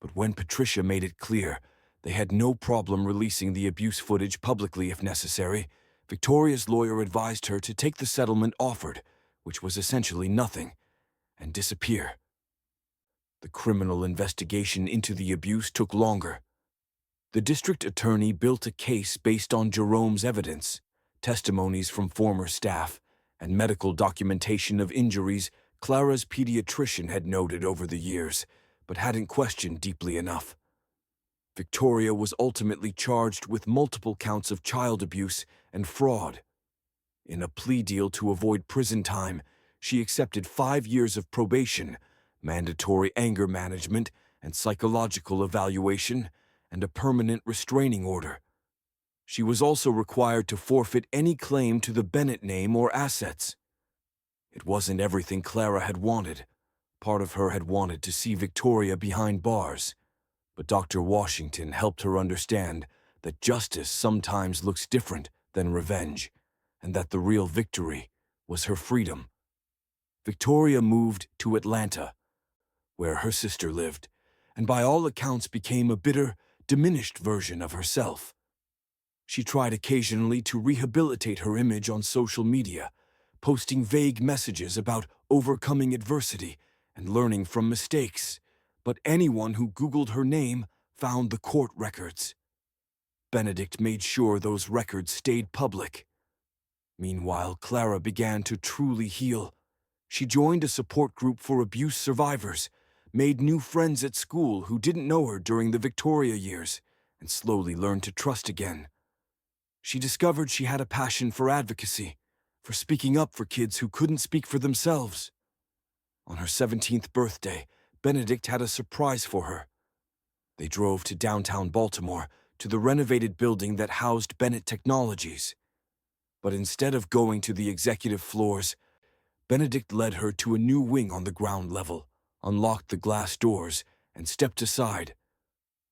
But when Patricia made it clear they had no problem releasing the abuse footage publicly if necessary, Victoria's lawyer advised her to take the settlement offered, which was essentially nothing, and disappear. The criminal investigation into the abuse took longer. The district attorney built a case based on Jerome's evidence, testimonies from former staff, and medical documentation of injuries Clara's pediatrician had noted over the years, but hadn't questioned deeply enough. Victoria was ultimately charged with multiple counts of child abuse and fraud. In a plea deal to avoid prison time, she accepted 5 years of probation, mandatory anger management and psychological evaluation, and a permanent restraining order. She was also required to forfeit any claim to the Bennett name or assets. It wasn't everything Clara had wanted. Part of her had wanted to see Victoria behind bars. But Dr. Washington helped her understand that justice sometimes looks different than revenge, and that the real victory was her freedom. Victoria moved to Atlanta, where her sister lived, and by all accounts became a bitter, diminished version of herself. She tried occasionally to rehabilitate her image on social media, posting vague messages about overcoming adversity and learning from mistakes, but anyone who Googled her name found the court records. Benedict made sure those records stayed public. Meanwhile, Clara began to truly heal. She joined a support group for abuse survivors, made new friends at school who didn't know her during the Victoria years, and slowly learned to trust again. She discovered she had a passion for advocacy, for speaking up for kids who couldn't speak for themselves. On her 17th birthday, Benedict had a surprise for her. They drove to downtown Baltimore, to the renovated building that housed Bennett Technologies. But instead of going to the executive floors, Benedict led her to a new wing on the ground level, unlocked the glass doors, and stepped aside.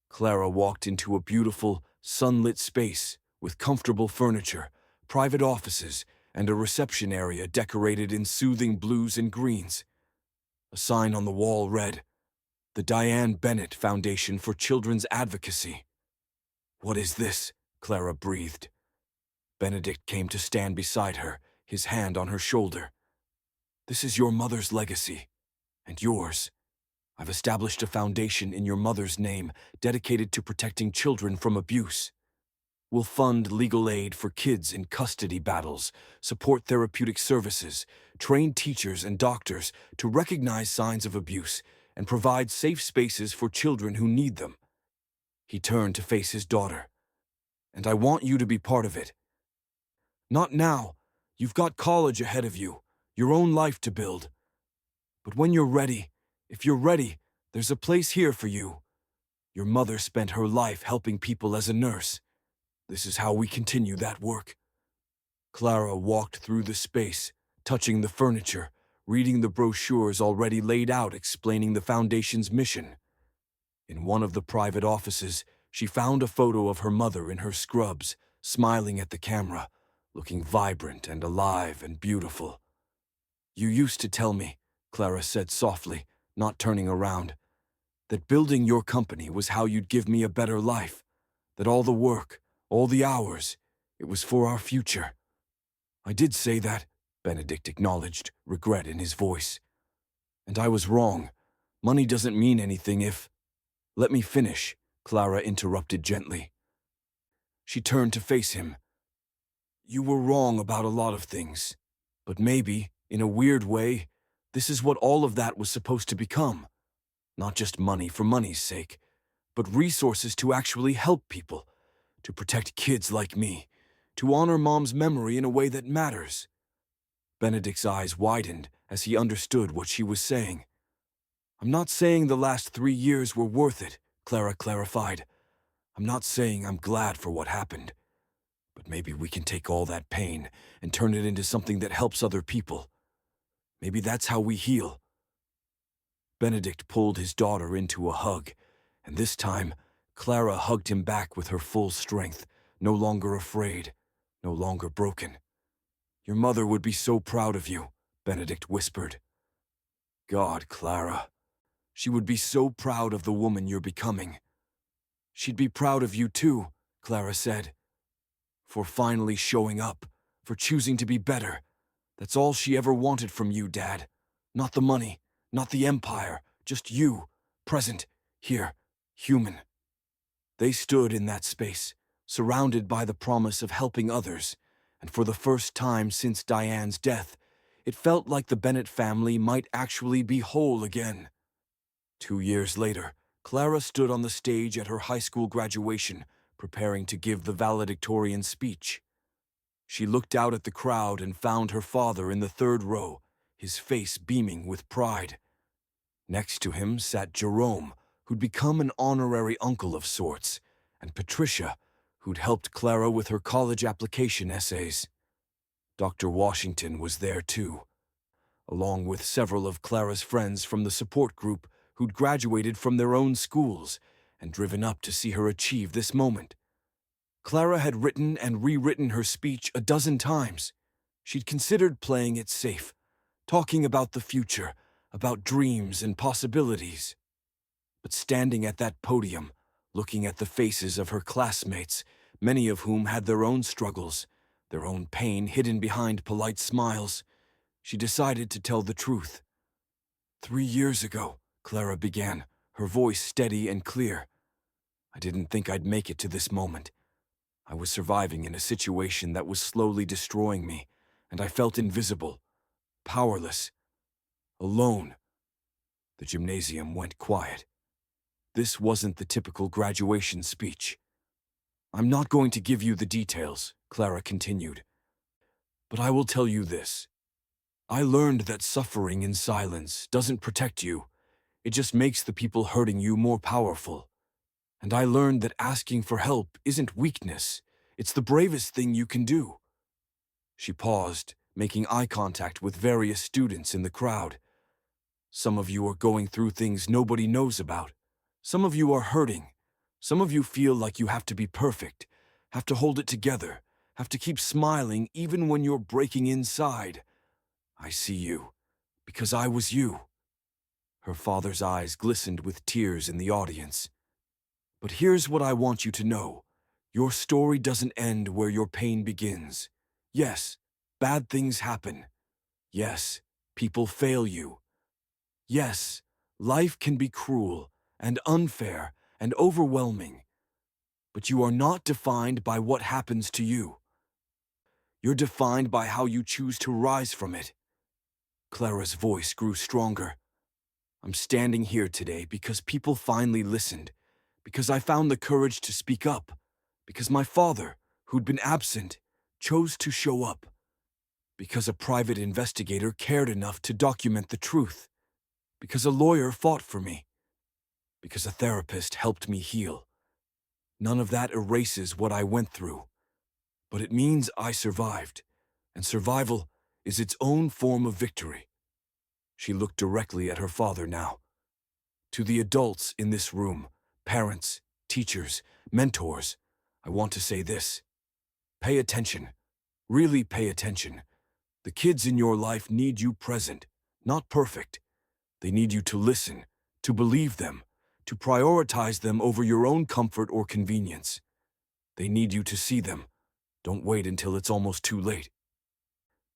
Clara walked into a beautiful, sunlit space with comfortable furniture, private offices, and a reception area decorated in soothing blues and greens. A sign on the wall read, "The Diane Bennett Foundation for Children's Advocacy." "What is this?" Clara breathed. Benedict came to stand beside her, his hand on her shoulder. "This is your mother's legacy, and yours. I've established a foundation in your mother's name dedicated to protecting children from abuse. We'll fund legal aid for kids in custody battles, support therapeutic services, train teachers and doctors to recognize signs of abuse, and provide safe spaces for children who need them." He turned to face his daughter. "And I want you to be part of it. Not now. You've got college ahead of you, your own life to build. But when you're ready, if you're ready, there's a place here for you. Your mother spent her life helping people as a nurse. This is how we continue that work." Clara walked through the space, touching the furniture, reading the brochures already laid out explaining the foundation's mission. In one of the private offices, she found a photo of her mother in her scrubs, smiling at the camera, looking vibrant and alive and beautiful. "You used to tell me," Clara said softly, not turning around, "that building your company was how you'd give me a better life, that all the work, all the hours, it was for our future." "I did say that," Benedict acknowledged, regret in his voice. "And I was wrong. Money doesn't mean anything if—" "Let me finish," Clara interrupted gently. She turned to face him. "You were wrong about a lot of things. But maybe, in a weird way, this is what all of that was supposed to become. Not just money for money's sake, but resources to actually help people, to protect kids like me, to honor Mom's memory in a way that matters." Benedict's eyes widened as he understood what she was saying. "I'm not saying the last 3 years were worth it," Clara clarified. "I'm not saying I'm glad for what happened. But maybe we can take all that pain and turn it into something that helps other people. Maybe that's how we heal." Benedict pulled his daughter into a hug, and this time, Clara hugged him back with her full strength, no longer afraid, no longer broken. "Your mother would be so proud of you," Benedict whispered. "God, Clara. She would be so proud of the woman you're becoming." "She'd be proud of you too," Clara said. "For finally showing up, for choosing to be better. That's all she ever wanted from you, Dad. Not the money, not the empire, just you, present, here, human." They stood in that space, surrounded by the promise of helping others, and for the first time since Diane's death, it felt like the Bennett family might actually be whole again. 2 years later, Clara stood on the stage at her high school graduation, preparing to give the valedictorian speech. She looked out at the crowd and found her father in the third row, his face beaming with pride. Next to him sat Jerome, who'd become an honorary uncle of sorts, and Patricia, who'd helped Clara with her college application essays. Dr. Washington was there too, along with several of Clara's friends from the support group who'd graduated from their own schools and driven up to see her achieve this moment. Clara had written and rewritten her speech a dozen times. She'd considered playing it safe, talking about the future, about dreams and possibilities. But standing at that podium, looking at the faces of her classmates, many of whom had their own struggles, their own pain hidden behind polite smiles, she decided to tell the truth. "3 years ago," Clara began, her voice steady and clear, "I didn't think I'd make it to this moment. I was surviving in a situation that was slowly destroying me, and I felt invisible, powerless, alone." The gymnasium went quiet. This wasn't the typical graduation speech. "I'm not going to give you the details," Clara continued, "but I will tell you this. I learned that suffering in silence doesn't protect you. It just makes the people hurting you more powerful. And I learned that asking for help isn't weakness. It's the bravest thing you can do." She paused, making eye contact with various students in the crowd. "Some of you are going through things nobody knows about. Some of you are hurting. Some of you feel like you have to be perfect, have to hold it together, have to keep smiling even when you're breaking inside. I see you, because I was you." Her father's eyes glistened with tears in the audience. "But here's what I want you to know. Your story doesn't end where your pain begins. Yes, bad things happen. Yes, people fail you. Yes, life can be cruel and unfair and overwhelming. But you are not defined by what happens to you. You're defined by how you choose to rise from it." Clara's voice grew stronger. "I'm standing here today because people finally listened, because I found the courage to speak up, because my father, who'd been absent, chose to show up, because a private investigator cared enough to document the truth, because a lawyer fought for me, because a therapist helped me heal. None of that erases what I went through, but it means I survived, and survival is its own form of victory." She looked directly at her father now. "To the adults in this room, Parents, teachers, mentors, I want to say this. Pay attention. Really pay attention. The kids in your life need you present, not perfect. They need you to listen, to believe them, to prioritize them over your own comfort or convenience. They need you to see them. Don't wait until it's almost too late.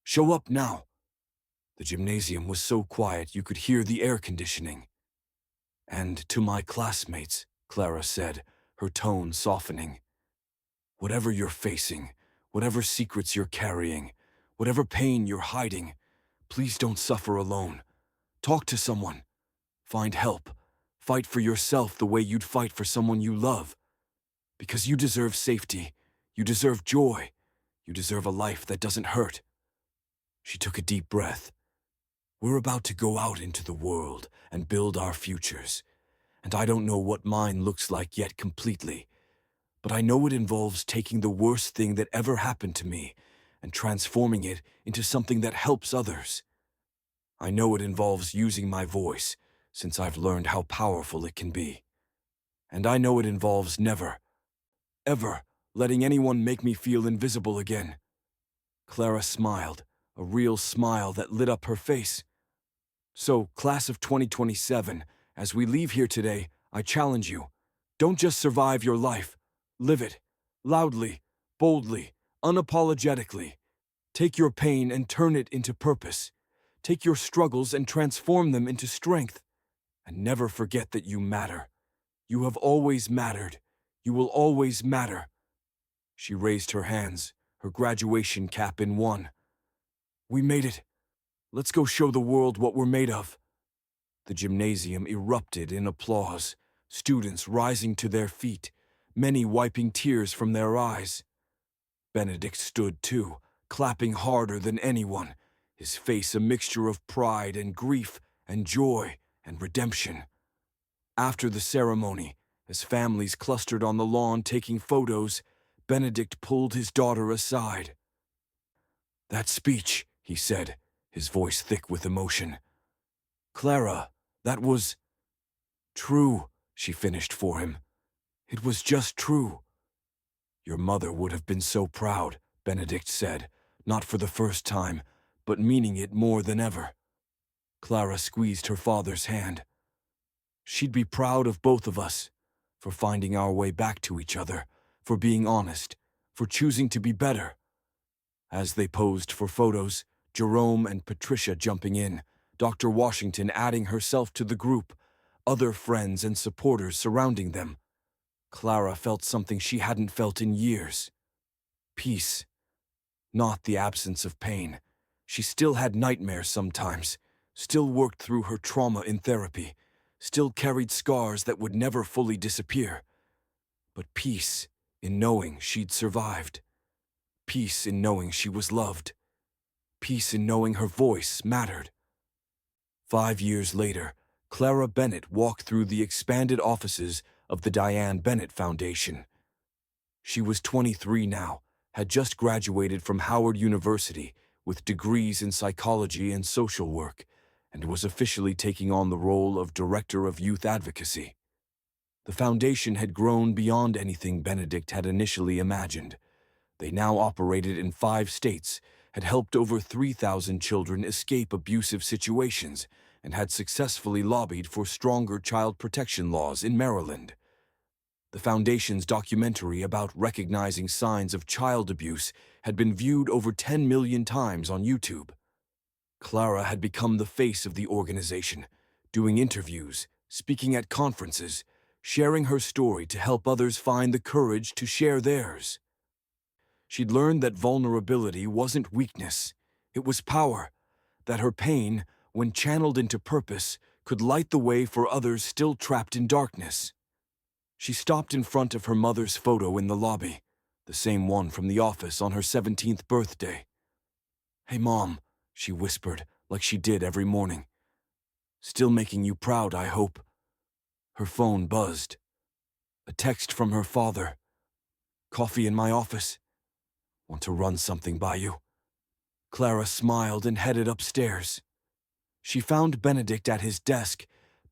Show up now. The gymnasium was so quiet you could hear the air conditioning. And to my classmates, Clara said, her tone softening. Whatever you're facing, whatever secrets you're carrying, whatever pain you're hiding, please don't suffer alone. Talk to someone. Find help. Fight for yourself the way you'd fight for someone you love. Because you deserve safety. You deserve joy. You deserve a life that doesn't hurt. She took a deep breath. We're about to go out into the world and build our futures. And I don't know what mine looks like yet completely. But I know it involves taking the worst thing that ever happened to me and transforming it into something that helps others. I know it involves using my voice, since I've learned how powerful it can be. And I know it involves never, ever letting anyone make me feel invisible again. Clara smiled, a real smile that lit up her face. So, class of 2027, as we leave here today, I challenge you. Don't just survive your life. Live it. Loudly, boldly, unapologetically. Take your pain and turn it into purpose. Take your struggles and transform them into strength. And never forget that you matter. You have always mattered. You will always matter. She raised her hands, her graduation cap in one. We made it. Let's go show the world what we're made of. The gymnasium erupted in applause, students rising to their feet, many wiping tears from their eyes. Benedict stood too, clapping harder than anyone, his face a mixture of pride and grief and joy and redemption. After the ceremony, as families clustered on the lawn taking photos, Benedict pulled his daughter aside. That speech, he said, his voice thick with emotion. Clara, that was true, she finished for him. It was just true. Your mother would have been so proud, Benedict said, not for the first time, but meaning it more than ever. Clara squeezed her father's hand. She'd be proud of both of us, for finding our way back to each other, for being honest, for choosing to be better. As they posed for photos, Jerome and Patricia jumping in, Dr. Washington adding herself to the group, other friends and supporters surrounding them. Clara felt something she hadn't felt in years. Peace. Not the absence of pain. She still had nightmares sometimes, still worked through her trauma in therapy, still carried scars that would never fully disappear. But peace in knowing she'd survived. Peace in knowing she was loved. Peace in knowing her voice mattered. 5 years later, Clara Bennett walked through the expanded offices of the Diane Bennett Foundation. She was 23 now, had just graduated from Howard University with degrees in psychology and social work, and was officially taking on the role of Director of Youth Advocacy. The foundation had grown beyond anything Benedict had initially imagined. They now operated in 5 states, had helped over 3,000 children escape abusive situations, and had successfully lobbied for stronger child protection laws in Maryland. The Foundation's documentary about recognizing signs of child abuse had been viewed over 10 million times on YouTube. Clara had become the face of the organization, doing interviews, speaking at conferences, sharing her story to help others find the courage to share theirs. She'd learned that vulnerability wasn't weakness, it was power, that her pain, when channeled into purpose, could light the way for others still trapped in darkness. She stopped in front of her mother's photo in the lobby, the same one from the office on her 17th birthday. Hey, Mom, she whispered, like she did every morning. Still making you proud, I hope. Her phone buzzed. A text from her father. Coffee in my office. Want to run something by you? Clara smiled and headed upstairs. She found Benedict at his desk,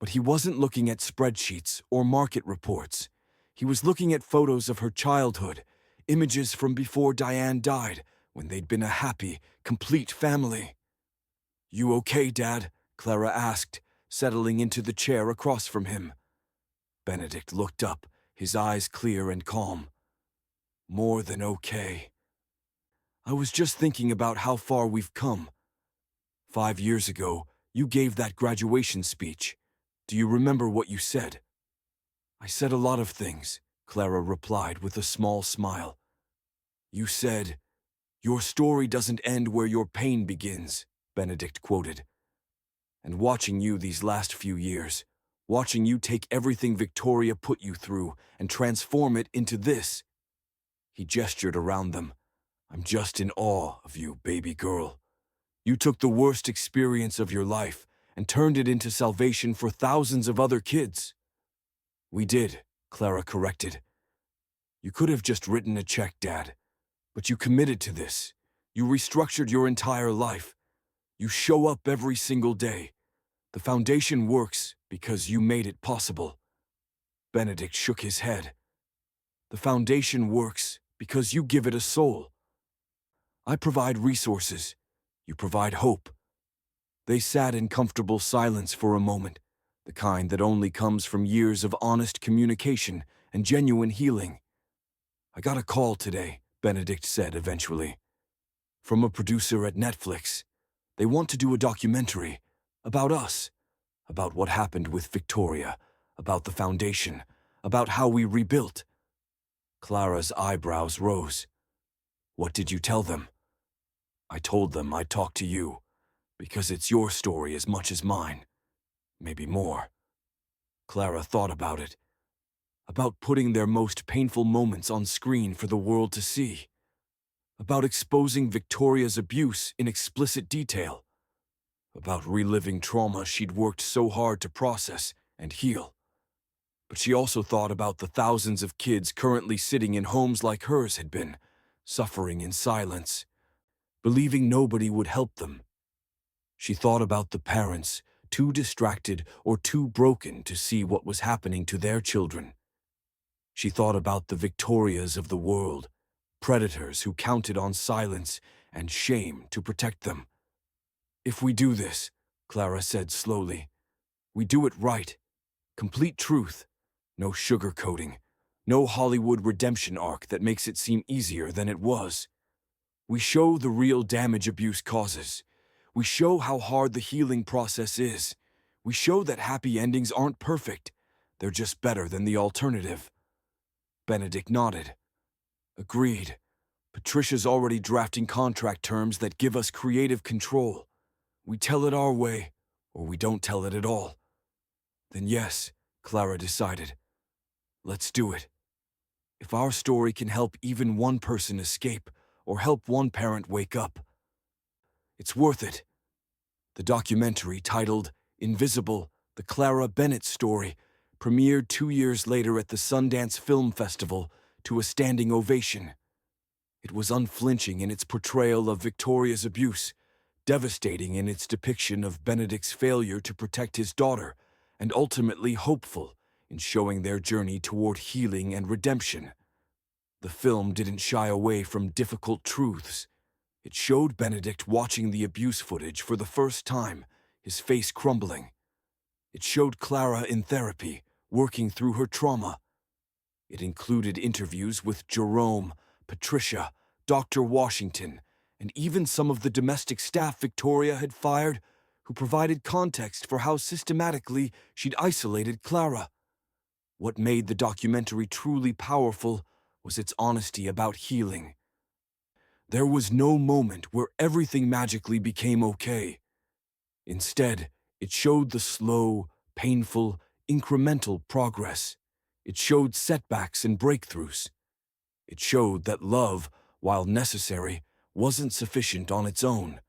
But he wasn't looking at spreadsheets or market reports. He was looking at photos of her childhood, images from before Diane died, when they'd been a happy, complete family. "You okay, Dad?" Clara asked, settling into the chair across from him. Benedict looked up, his eyes clear and calm. "More than okay. I was just thinking about how far we've come. 5 years ago, you gave that graduation speech. Do you remember what you said?" "I said a lot of things," Clara replied with a small smile. "You said, 'Your story doesn't end where your pain begins,'" Benedict quoted. "And watching you these last few years, watching you take everything Victoria put you through and transform it into this." He gestured around them. "I'm just in awe of you, baby girl. You took the worst experience of your life and turned it into salvation for thousands of other kids." "We did," Clara corrected. "You could have just written a check, Dad. But you committed to this. You restructured your entire life. You show up every single day. The foundation works because you made it possible." Benedict shook his head. "The foundation works because you give it a soul. I provide resources. You provide hope." They sat in comfortable silence for a moment, the kind that only comes from years of honest communication and genuine healing. "I got a call today," Benedict said eventually, "from a producer at Netflix. They want to do a documentary about us, about what happened with Victoria, about the foundation, about how we rebuilt." Clara's eyebrows rose. "What did you tell them?" "I told them I'd talk to you, because it's your story as much as mine. Maybe more." Clara thought about it, about putting their most painful moments on screen for the world to see, about exposing Victoria's abuse in explicit detail, about reliving trauma she'd worked so hard to process and heal. But she also thought about the thousands of kids currently sitting in homes like hers had been, suffering in silence, believing nobody would help them. She thought about the parents, too distracted or too broken to see what was happening to their children. She thought about the Victorias of the world, predators who counted on silence and shame to protect them. "If we do this," Clara said slowly, "we do it right. Complete truth. No sugarcoating. No Hollywood redemption arc that makes it seem easier than it was. We show the real damage abuse causes. We show how hard the healing process is. We show that happy endings aren't perfect. They're just better than the alternative." Benedict nodded. "Agreed. Patricia's already drafting contract terms that give us creative control. We tell it our way, or we don't tell it at all." "Then yes," Clara decided. "Let's do it. If our story can help even one person escape, or help one parent wake up, it's worth it." The documentary, titled Invisible, The Clara Bennett Story, premiered 2 years later at the Sundance Film Festival to a standing ovation. It was unflinching in its portrayal of Victoria's abuse, devastating in its depiction of Benedict's failure to protect his daughter, and ultimately hopeful in showing their journey toward healing and redemption. The film didn't shy away from difficult truths. It showed Benedict watching the abuse footage for the first time, his face crumbling. It showed Clara in therapy, working through her trauma. It included interviews with Jerome, Patricia, Dr. Washington, and even some of the domestic staff Victoria had fired, who provided context for how systematically she'd isolated Clara. What made the documentary truly powerful was its honesty about healing. There was no moment where everything magically became okay. Instead, it showed the slow, painful, incremental progress. It showed setbacks and breakthroughs. It showed that love, while necessary, wasn't sufficient on its own,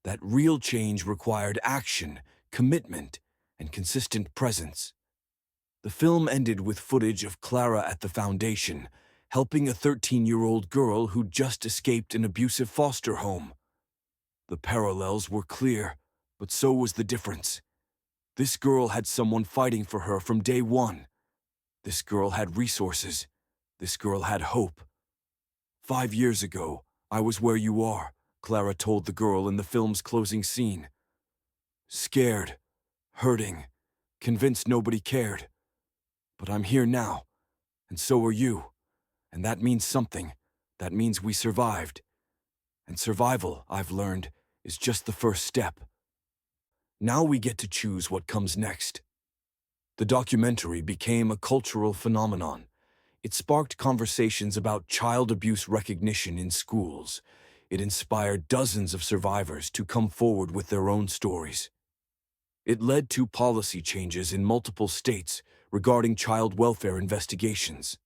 that real change required action, commitment, and consistent presence. The film ended with footage of Clara at the foundation, helping a 13-year-old girl who'd just escaped an abusive foster home. The parallels were clear, but so was the difference. This girl had someone fighting for her from day one. This girl had resources. This girl had hope. 5 years ago, I was where you are, Clara told the girl in the film's closing scene. Scared, hurting, convinced nobody cared. But I'm here now, and so are you. And that means something. That means we survived. And survival, I've learned, is just the first step. Now we get to choose what comes next. The documentary became a cultural phenomenon. It sparked conversations about child abuse recognition in schools. It inspired dozens of survivors to come forward with their own stories. It led to policy changes in multiple states regarding child welfare investigations.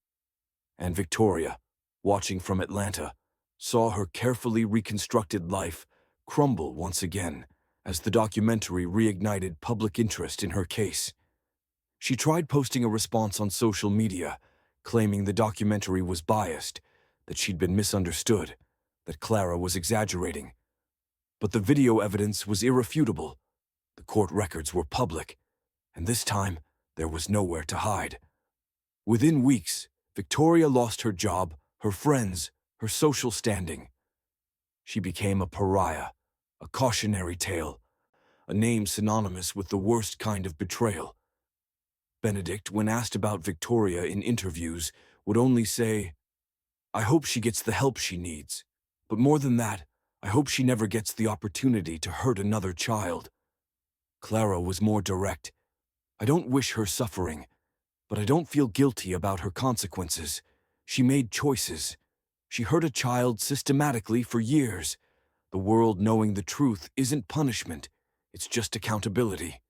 And Victoria, watching from Atlanta, saw her carefully reconstructed life crumble once again as the documentary reignited public interest in her case. She tried posting a response on social media, claiming the documentary was biased, that she'd been misunderstood, that Clara was exaggerating. But the video evidence was irrefutable. The court records were public, and this time there was nowhere to hide. Within weeks, Victoria lost her job, her friends, her social standing. She became a pariah, a cautionary tale, a name synonymous with the worst kind of betrayal. Benedict, when asked about Victoria in interviews, would only say, "I hope she gets the help she needs. But more than that, I hope she never gets the opportunity to hurt another child." Clara was more direct. "I don't wish her suffering, but I don't feel guilty about her consequences. She made choices. She hurt a child systematically for years. The world knowing the truth isn't punishment, it's just accountability."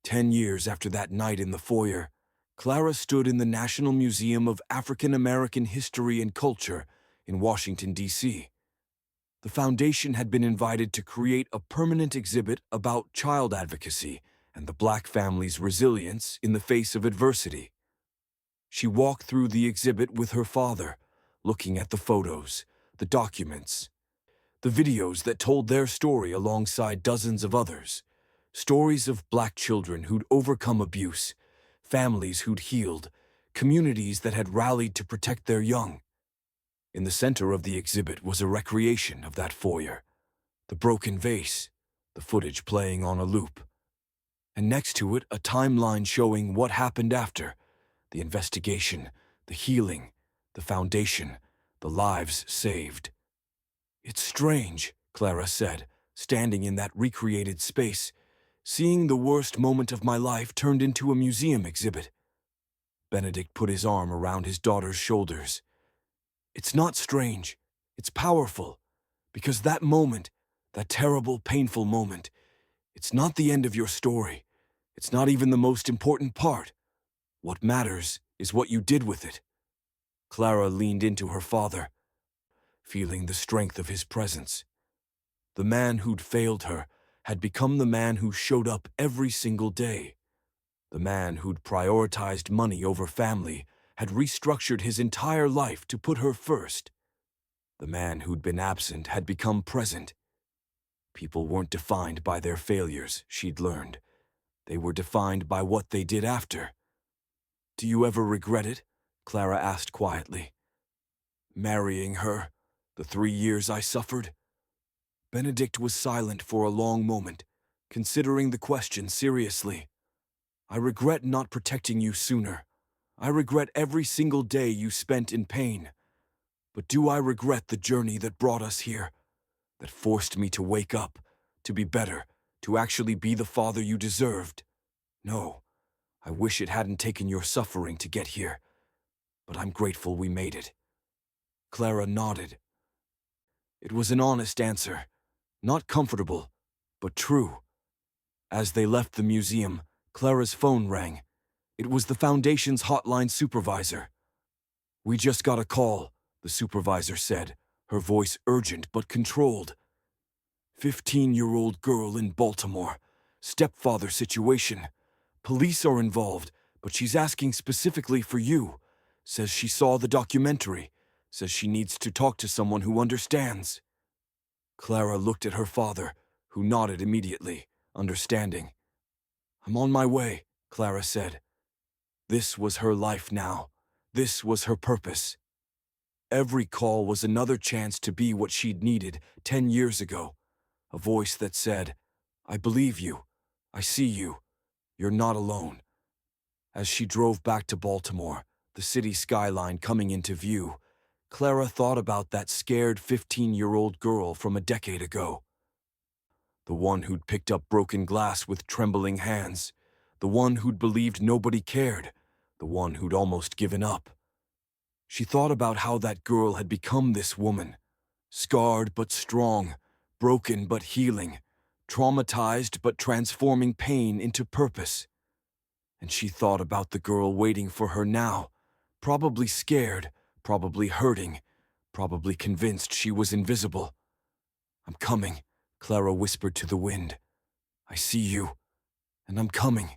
10 years after that night in the foyer, Clara stood in the National Museum of African American History and Culture in Washington, D.C. The foundation had been invited to create a permanent exhibit about child advocacy and the Black family's resilience in the face of adversity. She walked through the exhibit with her father, looking at the photos, the documents, the videos that told their story alongside dozens of others. Stories of Black children who'd overcome abuse, families who'd healed, communities that had rallied to protect their young. In the center of the exhibit was a recreation of that foyer, the broken vase, the footage playing on a loop. And next to it, a timeline showing what happened after, the investigation, the healing, the foundation, the lives saved. "It's strange," Clara said, standing in that recreated space, "seeing the worst moment of my life turned into a museum exhibit." Benedict put his arm around his daughter's shoulders. "It's not strange, it's powerful, because that moment, that terrible, painful moment, it's not the end of your story. It's not even the most important part. What matters is what you did with it." Clara leaned into her father, feeling the strength of his presence. The man who'd failed her had become the man who showed up every single day. The man who'd prioritized money over family had restructured his entire life to put her first. The man who'd been absent had become present. People weren't defined by their failures, she'd learned. They were defined by what they did after. "Do you ever regret it?" Clara asked quietly. "Marrying her, the 3 years I suffered?" Benedict was silent for a long moment, considering the question seriously. "I regret not protecting you sooner. I regret every single day you spent in pain. But do I regret the journey that brought us here, that forced me to wake up, to be better, to actually be the father you deserved? No, I wish it hadn't taken your suffering to get here, but I'm grateful we made it." Clara nodded. It was an honest answer, not comfortable, but true. As they left the museum, Clara's phone rang. It was the Foundation's hotline supervisor. "We just got a call," the supervisor said, her voice urgent but controlled. 15-year-old girl in Baltimore. Stepfather situation. Police are involved, but she's asking specifically for you. Says she saw the documentary. Says she needs to talk to someone who understands." Clara looked at her father, who nodded immediately, understanding. I'm on my way, Clara said. This was her life now. This was her purpose. Every call was another chance to be what she'd needed 10 years ago. A voice that said, I believe you. I see you. You're not alone. As she drove back to Baltimore, the city skyline coming into view, Clara thought about that scared 15-year-old girl from a decade ago. The one who'd picked up broken glass with trembling hands. The one who'd believed nobody cared. The one who'd almost given up. She thought about how that girl had become this woman. Scarred but strong, broken but healing, traumatized but transforming pain into purpose. And she thought about the girl waiting for her now, probably scared, probably hurting, probably convinced she was invisible. I'm coming, Clara whispered to the wind. I see you, and I'm coming.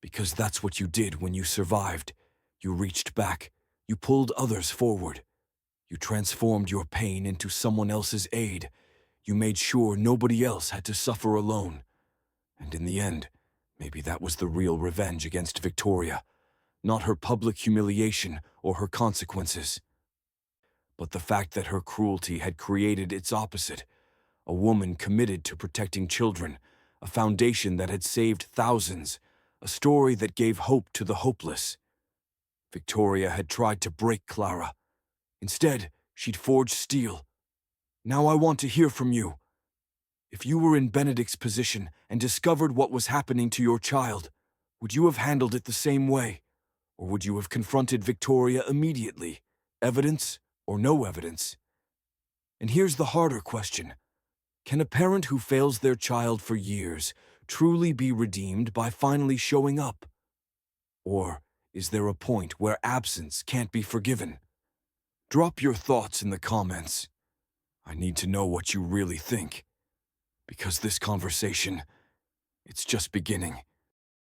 Because that's what you did when you survived. You reached back. You pulled others forward. You transformed your pain into someone else's aid. You made sure nobody else had to suffer alone. And in the end, maybe that was the real revenge against Victoria. Not her public humiliation or her consequences, but the fact that her cruelty had created its opposite. A woman committed to protecting children, a foundation that had saved thousands, a story that gave hope to the hopeless. Victoria had tried to break Clara. Instead, she'd forged steel. Now I want to hear from you. If you were in Benedict's position and discovered what was happening to your child, would you have handled it the same way? Or would you have confronted Victoria immediately? Evidence or no evidence? And here's the harder question. Can a parent who fails their child for years truly be redeemed by finally showing up? Or is there a point where absence can't be forgiven? Drop your thoughts in the comments. I need to know what you really think. Because this conversation, it's just beginning.